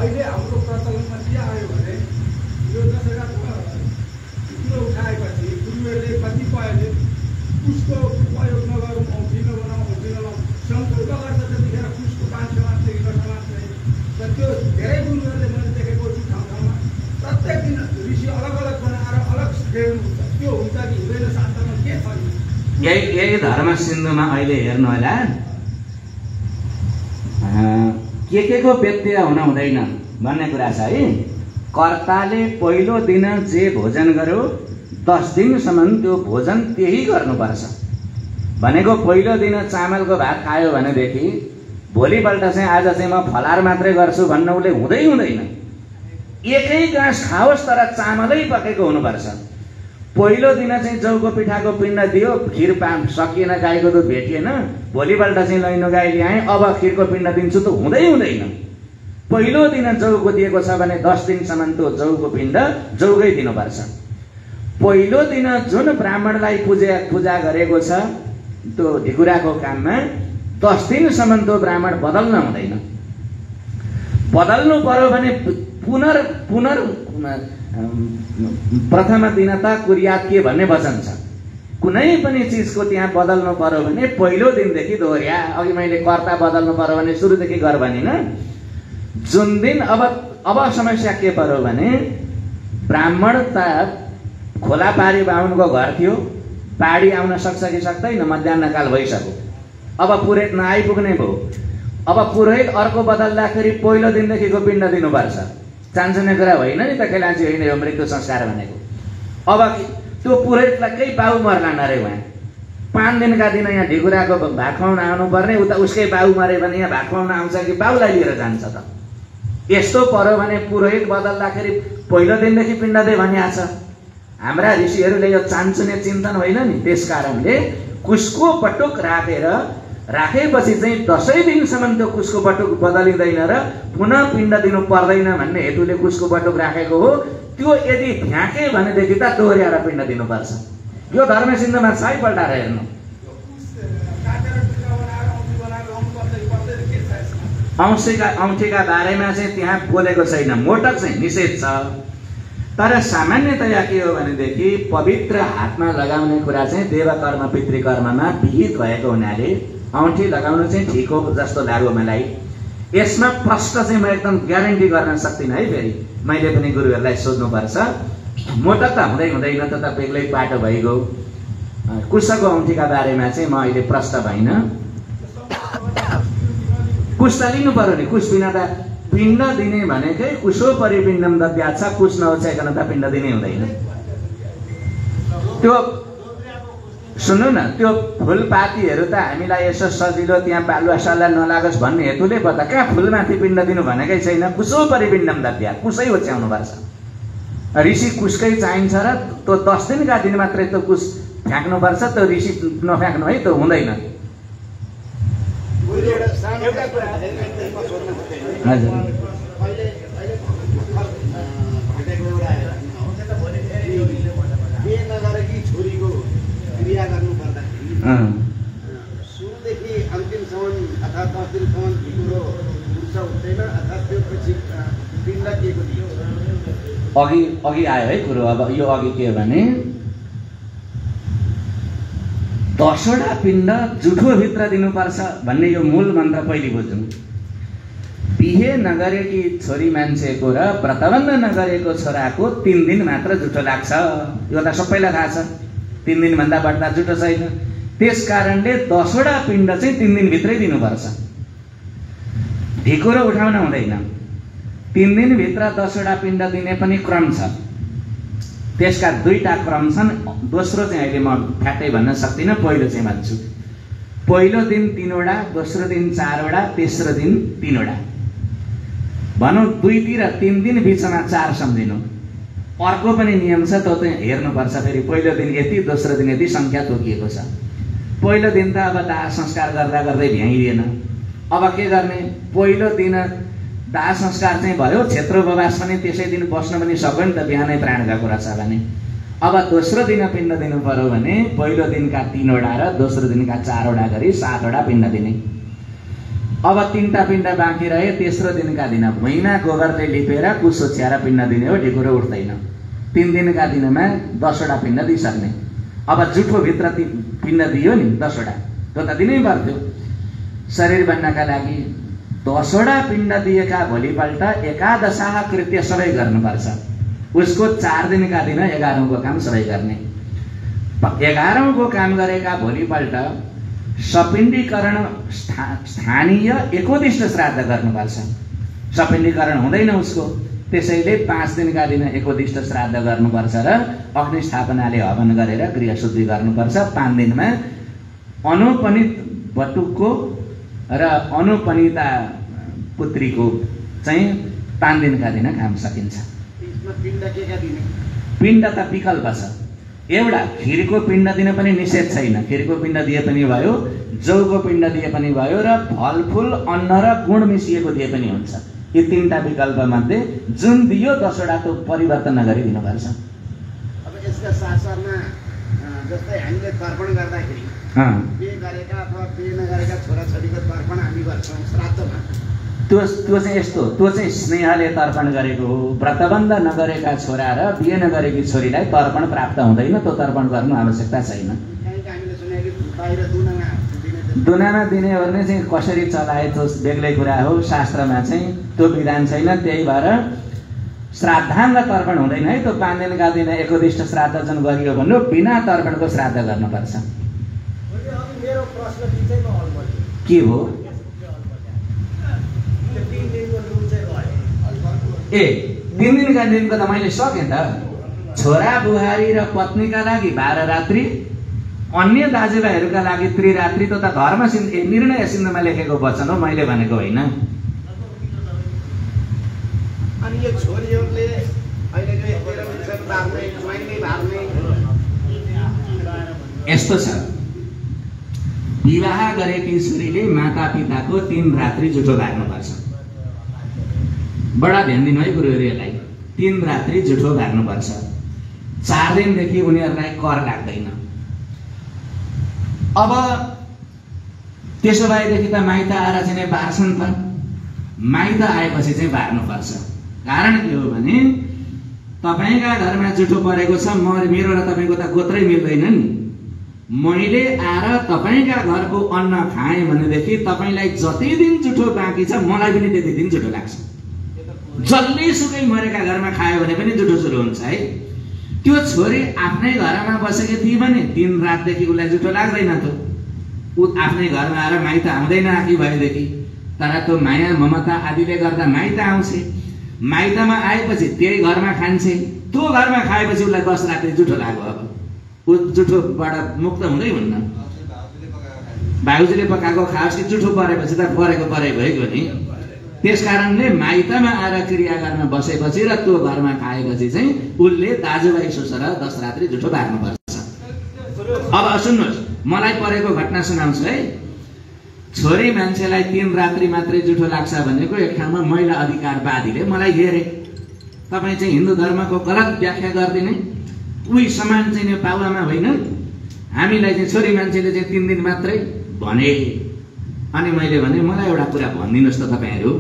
अहिले हाम्रो प्रचलनमा के आयो भने यो दशहरा ठुलो उठाएपछि गुरुहरूले कतिपयले पुष्पको प्रयोग नगरौँ, औँठी नबनाउँ, औँठी नलाउँ, सङ्कल्प गर्छ त्यतिखेर पुष्पको 5 समात्ने कि 10 समात्ने। र त्यो धेरै गुरुहरूले मैले देखेको छु ठाउँ ठाउँमा प्रत्येक दिन ऋषि अलग अलग बनाएर अलग फेर्नुहुन्छ। त्यो हुन्छ कि हुँदैन, शास्त्रमा के छ? यही धर्म सिन्धुमा अहिले हेर्नु होला, के को व्यत्यय हुन हुँदैन भन्ने कुरा छ है। कर्ताले पहिलो दिन जे भोजन गर्यो 10 दिनसम्म त्यो भोजन त्यही गर्नुपर्छ भनेको। पहिलो दिन चामलको भात खायो भनेदेखि भोलिपल्ट चाहिँ आज चाहिँ म फलार मात्रै गर्छु भन्नु उसले हुँदैन। एकै गाँस खाओस् तर चामलै पकेको हुनुपर्छ। पहिलो दिन चाहिँ जौको पिठाको पिण्ड दियो, खिर सकिएन, गाईको दुध भेटिएन, भोलिपल्ट चाहिँ लैनो गाई ल्याएँ अब खिरको पिण्ड दिन्छु त हुँदैन। पहिलो दिन जौको दिएको छ भने 10 दिनसम्म त्यो जौको पिण्ड जौकै दिनुपर्छ। पहिलो दिन जुन ब्राह्मणलाई पूजा गरेको छ त्यो ढिकुराको काममा 10 दिनसम्म त्यो ब्राह्मण बदल्न हुँदैन। बदल्नु पर्यो भने प्रथम दिनता कुर्यात के भन्ने वचन छ। कुनै पनि चिजको त्यहाँ बदल्नु पर्यो भने पहिलो दिनदेखि दोहोर्या। अघि मैले कर्ता बदल्नु पर्यो भने सुरुदेखि गर भनिन। जुन दिन अब समस्या के पर्यो भने ब्राह्मण त खोला पारी बाहुनको घर थियो, पाडी आउन सक्छ कि सक्दैन, मध्याह्नकाल भइसक्यो, अब पुरोहित नआइपुग्ने भयो। अब पुरोहित अर्को बदल्दाखेरि पहिलो दिनदेखिको पिण्ड दिनुपर्छ। चान्चुने कुरा होइन नि त, खेलाँची होइन यो मृत्यु संस्कार भनेको। अब त्यो पुरोहितलाई केही बाउ मर्ला नरे उहाँ 5 दिनका दिन यहाँ ढिकुराको भात खुवाउन आउनुपर्ने, उता उसकै बाउ मरे भने यहाँ भात खुवाउन आउँछ कि बाउलाई लिएर जान्छ त? यस्तो पर्यो भने पुरोहित बदल्दाखेरि पहिलो दिनदेखि पिण्ड दे भनिएको छ। हाम्रा ऋषिहरूले यो चान्चुने चिन्तन होइन नि, त्यस कारणले कुसको पटुक राखेर राखेपछि चाहिँ 10 दिनसम्म त्यो कुसको बटुक बदलिँदैन र पुनः पिण्ड दिनु पर्दैन भन्ने हेतुले कुसको बटुक राखेको हो। त्यो यदि फ्याँके भनेदेखि त दोहोर्याएर पिण्ड दिनुपर्छ। यो धर्मसिन्धुमा छैपल्ट हेर्नु। औँठीका बारेमा चाहिँ त्यहाँ बोलेको छैन, मोटक चाहिँ निषेध छ। तर सामान्यतया के हो भनेदेखि पवित्र हातमा लगाउने कुरा चाहिँ देवकर्म पितृकर्ममा विहित भएको हुनाले औँठी लगाउनु चाहिँ ठिक हो जस्तो लाग्यो मलाई। यसमा प्रश्न चाहिँ म एकदम ग्यारेन्टी गर्न सक्दिनँ है। फेरि मैले पनि गुरुहरूलाई सोध्नुपर्छ। मोटक त हुँदैन, त बेग्लै पाटो भइगयो। कुशको औँठीका बारेमा चाहिँ म अहिले प्रश्न भइन। कुश त लिनु पर्यो नि, कुश बिना त पिण्ड दिने भनेकै कुशो परिपिण्डम दद्यात् छ, कुश नउचाइकन त पिण्ड दिने हुँदैन। त्यो सुन्नु न, त्यो फुलपातीहरू त हामीलाई यसो सजिलो त्यहाँ बालुवा सल्लाह नलागोस् भन्ने हेतुले पत्ता कहाँ फुलमाथि पिण्ड दिनु भनेकै छैन। कुशो परिपिण्डम दद्यात्, कुशै ओछ्याउनुपर्छ। ऋषि कुशकै चाहिन्छ र त्यो 10 दिनका दिन मात्रै त्यो कुश फ्याँक्नुपर्छ। त्यो ऋषि नफ्याँक्नु है, त्यो हुँदैन। एउटा कुरा हजुर बिहे नगरेकी छोरीको क्रिया गर्नु पर्दाखेरि सुरुदेखि अन्तिमसम्म अथवा 10 दिनसम्म भिकुरो हुन्छ हुँदैन, अथवा त्यो पछि पिण्ड दिएको थियो। अघि आयो है कुरो। अब यो अघि के भने 10वटा पिण्ड जुठो भित्र दिनुपर्छ भन्ने यो मूल मन्त्र पहिले बुझौँ। बिहे नगरेकी छोरी मान्छेको र व्रतबन्ध नगरेको छोराको 3 दिन मात्र जुठो लाग्छ। यो त सबैलाई थाहा छ, 3 दिनभन्दा बढ्दा जुठो छैन। त्यस कारणले 10वटा पिण्ड चाहिँ 3 दिनभित्रै दिनुपर्छ। ढिकुरो उठाउन हुँदैन। 3 दिनभित्र 10वटा पिण्ड दिने पनि क्रम छ। त्यसका 2टा क्रम छन्। दोस्रो चाहिँ अहिले म फ्याट्टै भन्न सक्दिनँ, पहिलो चाहिँ भन्छु। पहिलो दिन 3वटा, दोस्रो दिन 4वटा, तेस्रो दिन 3वटा। भनौँ 2 र 3 दिन बिचमा 4 सम्झिनु। अर्को पनि नियम छ, त्यो चाहिँ हेर्नुपर्छ। फेरि पहिलो दिन यति, दोस्रो दिन यति सङ्ख्या तोकिएको छ। पहिलो दिन त अब दाह संस्कार गर्दा गर्दै भ्याइदिएन। अब के गर्ने? पहिलो दिन दाह संस्कार चाहिँ भयो, क्षेत्रोपवास पनि त्यसै दिन बस्न पनि सक्यो नि त, बिहानै प्राण गएको रहेछ भने। अब दोस्रो दिन पिण्ड दिनु पर्यो भने पहिलो दिनका 3वटा र दोस्रो दिनका 4वटा गरी 7वटा पिण्ड दिने। अब 3टा पिण्ड बाँकी रहे। तेस्रो दिनका दिन भुइँमा गोबरले लिपेर कुश ओछ्याएर पिण्ड दिने हो, ढिकुरो उठ्दैन। 3 दिनका दिनमा 10वटा पिण्ड दिइसक्ने। अब जुठो भित्र पिण्ड दियो नि 10वटा, त्यो त दिनै पर्थ्यो शरीर बन्नका लागि। 10वटा पिण्ड दिएका भोलिपल्ट एकादशाह कृत्य सबै गर्नुपर्छ। उसको 4 दिनका दिन 11औँको काम सबै गर्ने। 11औँको काम गरेका भोलिपल्ट सपिण्डीकरण स्थानीय एकोदिष्ट श्राद्ध गर्नुपर्छ। सपिण्डीकरण हुँदैन उसको, त्यसैले 5 दिनका दिन एकोदिष्ट श्राद्ध गर्नुपर्छ र अग्निस्थापनाले हवन गरेर गृहशुद्धि गर्नुपर्छ। 5 दिनमा अनुपनित बटुकको र अनुपनिता पुत्रीको चाहिँ 5 दिनका दिन काम सकिन्छ। पिण्ड त विकल्प छ। एउटा खिरको पिण्ड दिन पनि निषेध छैन, खिरको पिण्ड दिए पनि भयो, जौको पिण्ड दिए पनि भयो, र फलफुल अन्न र गुण मिसिएको दिए पनि हुन्छ। यी 3टा विकल्प मध्ये जुन दियो 10वटा त्यो परिवर्तन नगरी दिनुपर्छ। अब यसका साथसाथमा जस्तै हामीले तर्पण गर्दाखेरि बिहे गरेका अथवा बिहे नगरेका छोराछोरीको तर्पण हामी गर्छौँ श्राद्धमा। त्यो चाहिँ यस्तो, त्यो चाहिँ स्नेहले तर्पण गरेको हो। व्रतबन्ध नगरेका छोरा र बिहे नगरेकी छोरीलाई तर्पण प्राप्त हुँदैन, त्यो तर्पण गर्नु आवश्यकता छैन। दुनामा दिने भने चाहिँ कसरी चलाए त्यो बेग्लै कुरा हो। शास्त्रमा चाहिँ त्यो विधान छैन। त्यही भएर श्राद्धाङ्ग तर्पण हुँदैन है। त्यो 5 दिनका दिन एकोदिष्ट श्राद्ध जुन गरियो भन्नु, बिना तर्पणको श्राद्ध गर्नुपर्छ। के हो? 3 दिनका दिनको त मैले सकेँ त। छोरा बुहारी र पत्नीका लागि 12 रात्रि, अन्य दाजुभाइहरूका लागि 3 रात्रि। त्यो त धर्म निर्णय सिन्धुमा लेखेको वचन हो, मैले भनेको होइन। अनि यो छोरीहरूले अहिले जो यस्तो छ, विवाह गरेकी छोरीले मातापिताको 3 रात्रि जुठो भाग्नुपर्छ। बडा ध्यान दिनु है गुरुहरू, यसलाई 3 रात्रि जुठो भाग्नुपर्छ। 4 दिनदेखि उनीहरूलाई कर लाग्दैन। अब त्यसो भएदेखि त माइत आएर चाहिँ बार्छन् त, माइत आएपछि चाहिँ बार्नुपर्छ। कारण के हो भने तपाईका घरमा जुठो परेको छ, मेरो र तपाईँको त गोत्रै मिल्दैन नि। मैले आएर तपाईँका घरको अन्न खाएँ भनेदेखि तपाईँलाई जति दिन जुठो बाँकी छ मलाई पनि त्यति दिन जुठो लाग्छ। जसले सुकै मरेका घरमा खायो भने पनि जुठो सुरु हुन्छ है। त्यो छोरी आफ्नै घरमा बसेकी थिए भने 3 रातदेखि उसलाई जुठो लाग्दैन। त ऊ आफ्नै घरमा आएर माइत आउँदैन आकी भएदेखि, तर त्यो माया ममता आदिले गर्दा माइत आउँछ। माइतमा आएपछि त्यही घरमा खान्छे, त्यो घरमा खाएपछि उसलाई 10 रात्रि जुठो लाग्यो। अब ऊ जुठोबाट मुक्त हुँदै हुन्न। भाउजूले पकाएको खाओस् कि जुठो परेपछि त परेको परे भइगयो नि। त्यस कारणले माइतमा आएर क्रिया गर्न बसेपछि र त्यो घरमा खाएपछि चाहिँ उसले दाजुभाइ सोचेर 10 रात्रि जुठो भाग्नुपर्छ। अब सुन्नुहोस्, मलाई परेको घटना सुनाउँछु है। छोरी मान्छेलाई 3 रात्रि मात्रै जुठो लाग्छ भनेको एक ठाउँमा महिला अधिकारवादीले मलाई घेरे, तपाईँ चाहिँ हिन्दू धर्मको गलत व्याख्या गरिदिने, उही समान चाहिँ पाउलामा होइन, हामीलाई चाहिँ छोरी मान्छेले चाहिँ 3 दिन मात्रै भने। अनि मैले भने मलाई एउटा कुरा भनिदिनुहोस् त तपाईँहरू,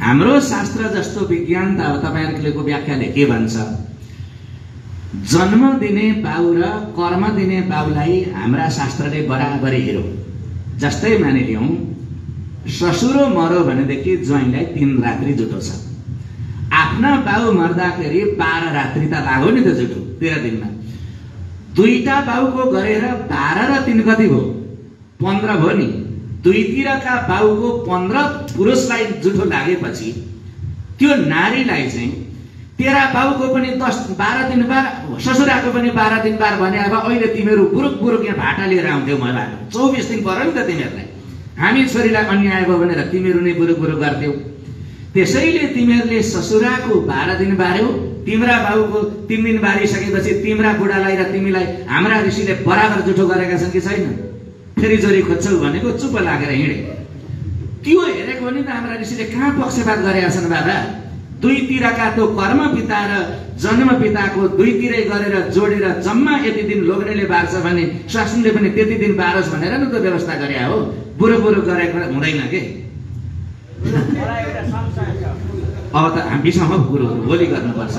हाम्रो शास्त्र जस्तो विज्ञान त अब तपाईँहरूको व्याख्याले के भन्छ? जन्म दिने बाउ र कर्म दिने बाउलाई हाम्रा शास्त्रले बराबरी हेरौँ। जस्तै मानिलिउँ ससुरो मरो भनेदेखि ज्वाइँलाई 3 रात्रि जुठो छ। आफ्ना बाउ मर्दाखेरि 12 रात्रि त लाग्यो नि त जुठो 13 दिनमा। दुईटा बाउको गरेर 12 र 3 कति भयो? 15 भयो नि। दुईतिरका बाउको 15 पुरुषलाई जुठो लागेपछि त्यो नारीलाई चाहिँ तेरा बाउको पनि 10-12 दिन बार, ससुराको पनि 12 दिन बार भने अब अहिले तिमीहरू बुरुक यहाँ भाटा लिएर आउँथ्यौ मलाई 24 दिन पर्यो नि त तिमीहरूलाई। हामी छोरीलाई अन्याय भयो भनेर तिमीहरू नै बुरुक गर्थ्यौ। त्यसैले तिमीहरूले ससुराको 12 दिन बार्यौ, तिम्रा बाउको 3 दिन बारिसकेपछि तिम्रा बुढालाई र तिमीलाई हाम्रा ऋषिले बराबर जुठो गरेका छन् कि छैन? फेरि जोरी खोज्छौ भनेको चुप लागेर हिँडे। त्यो हेरेको भने त हाम्रा ऋषिले कहाँ पक्षपात गरेका छन् बाबा? दुईतिरका त्यो कर्म पिता र जन्म पिताको दुईतिरै गरेर जोडेर जम्मा यति दिन लोग्नेले बार्छ भने स्वास्नीले पनि त्यति दिन बारोस् भनेर न त्यो व्यवस्था गरे हो। बुरो गरेको हुँदैन के। अब त हामीसँग गुरुहरू बोली गर्नुपर्छ।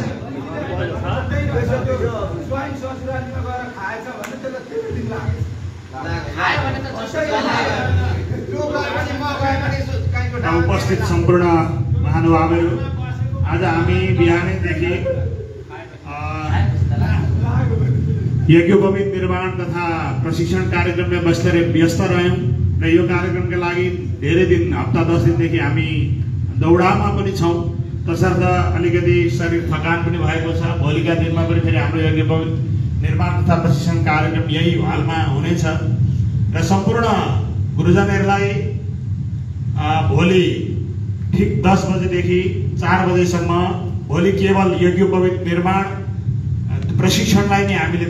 उपस्थित सम्पूर्ण महानुभावहरू, आज हामी बिहानैदेखि यज्ञोपवीत निर्माण तथा प्रशिक्षण कार्यक्रममा व्यस्त रह्यौँ र यो कार्यक्रमका लागि धेरै दिन हप्ता 10 दिनदेखि हामी दौडामा पनि छौँ। तसर्थ अलिकति शरीर थकान पनि भएको छ। भोलिका दिनमा पनि फेरि हाम्रो यज्ञोपवीत निर्माण तथा प्रशिक्षण कार्यक्रम यही हलमा हुनेछ र सम्पूर्ण गुरुजनहरूलाई भोलि ठिक 10 बजेदेखि 4 बजेसम्म भोलि केवल यज्ञोपवीत निर्माण प्रशिक्षणलाई नै हामीले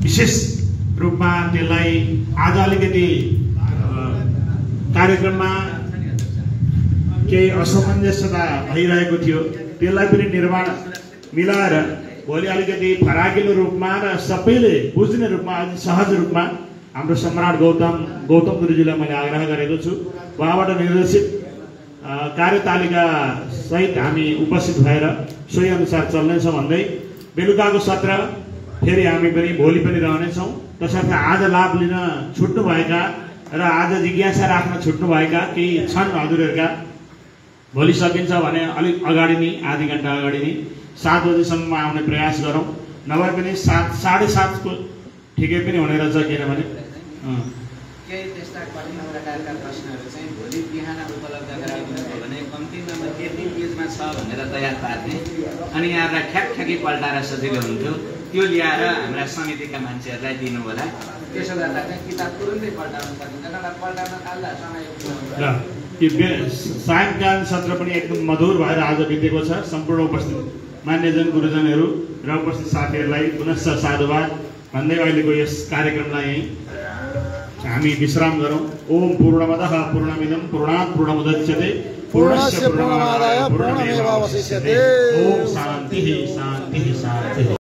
विशेष रूपमा त्यसलाई आज अलिकति कार्यक्रममा केही असमञ्जसता भइरहेको थियो, त्यसलाई पनि निर्माण मिलाएर भोलि अलिकति फराकिलो रूपमा र सबैले बुझ्ने रूपमा अझ सहज रूपमा हाम्रो सम्राट गौतम गुरुजीलाई मैले आग्रह गरेको छु। उहाँबाट निर्देशित कार्यतालिका सहित हामी उपस्थित भएर सोही अनुसार चल्नेछौँ भन्दै बेलुकाको सत्र फेरि हामी पनि भोलि पनि रहनेछौँ। तसर्थ आज लाभ लिन छुट्नुभएका र आज जिज्ञासा राख्न छुट्नुभएका केही छन् हजुरहरूका, भोलि सकिन्छ भने अलिक अगाडि नै आधी घन्टा अगाडि नै 7 बजेसम्म आउने प्रयास गरौँ। नभए पनि 7-7:30 को ठिकै पनि हुने रहेछ। किनभने केही त्यस्ता कठिन प्रकारका प्रश्नहरू चाहिँ भोलि बिहान उपलब्ध गराइदिनुभयो भने कम्तीमा यति पेजमा छ भनेर तयार पार्ने अनि यहाँलाई ठ्याकठ्याकी पल्टाएर सजिलो हुन्थ्यो। त्यो ल्याएर हाम्रा समितिका मान्छेहरूलाई दिनु होला। त्यसो गर्दा चाहिँ किताब तुरुन्तै पल्टाउन सकिन्छ, नभए पल्टाउन थाल्दा समय सायंकाल सत्र पनि एकदम मधुर भएर आज बितेको छ। सम्पूर्ण उपस्थित मान्यजन गुरुजनहरू र उपस्थित साथीहरूलाई पुनश्च साधुवाद भन्दै अहिलेको यस कार्यक्रमलाई यही हामी विश्राम गरौँ। ओम पूर्णमदः पूर्णमिदं पूर्णात् पूर्णमुदच्यते पूर्णस्य पूर्णमादाय पूर्णमेवावशिष्यते। ओम शान्तिः शान्तिः शान्तिः।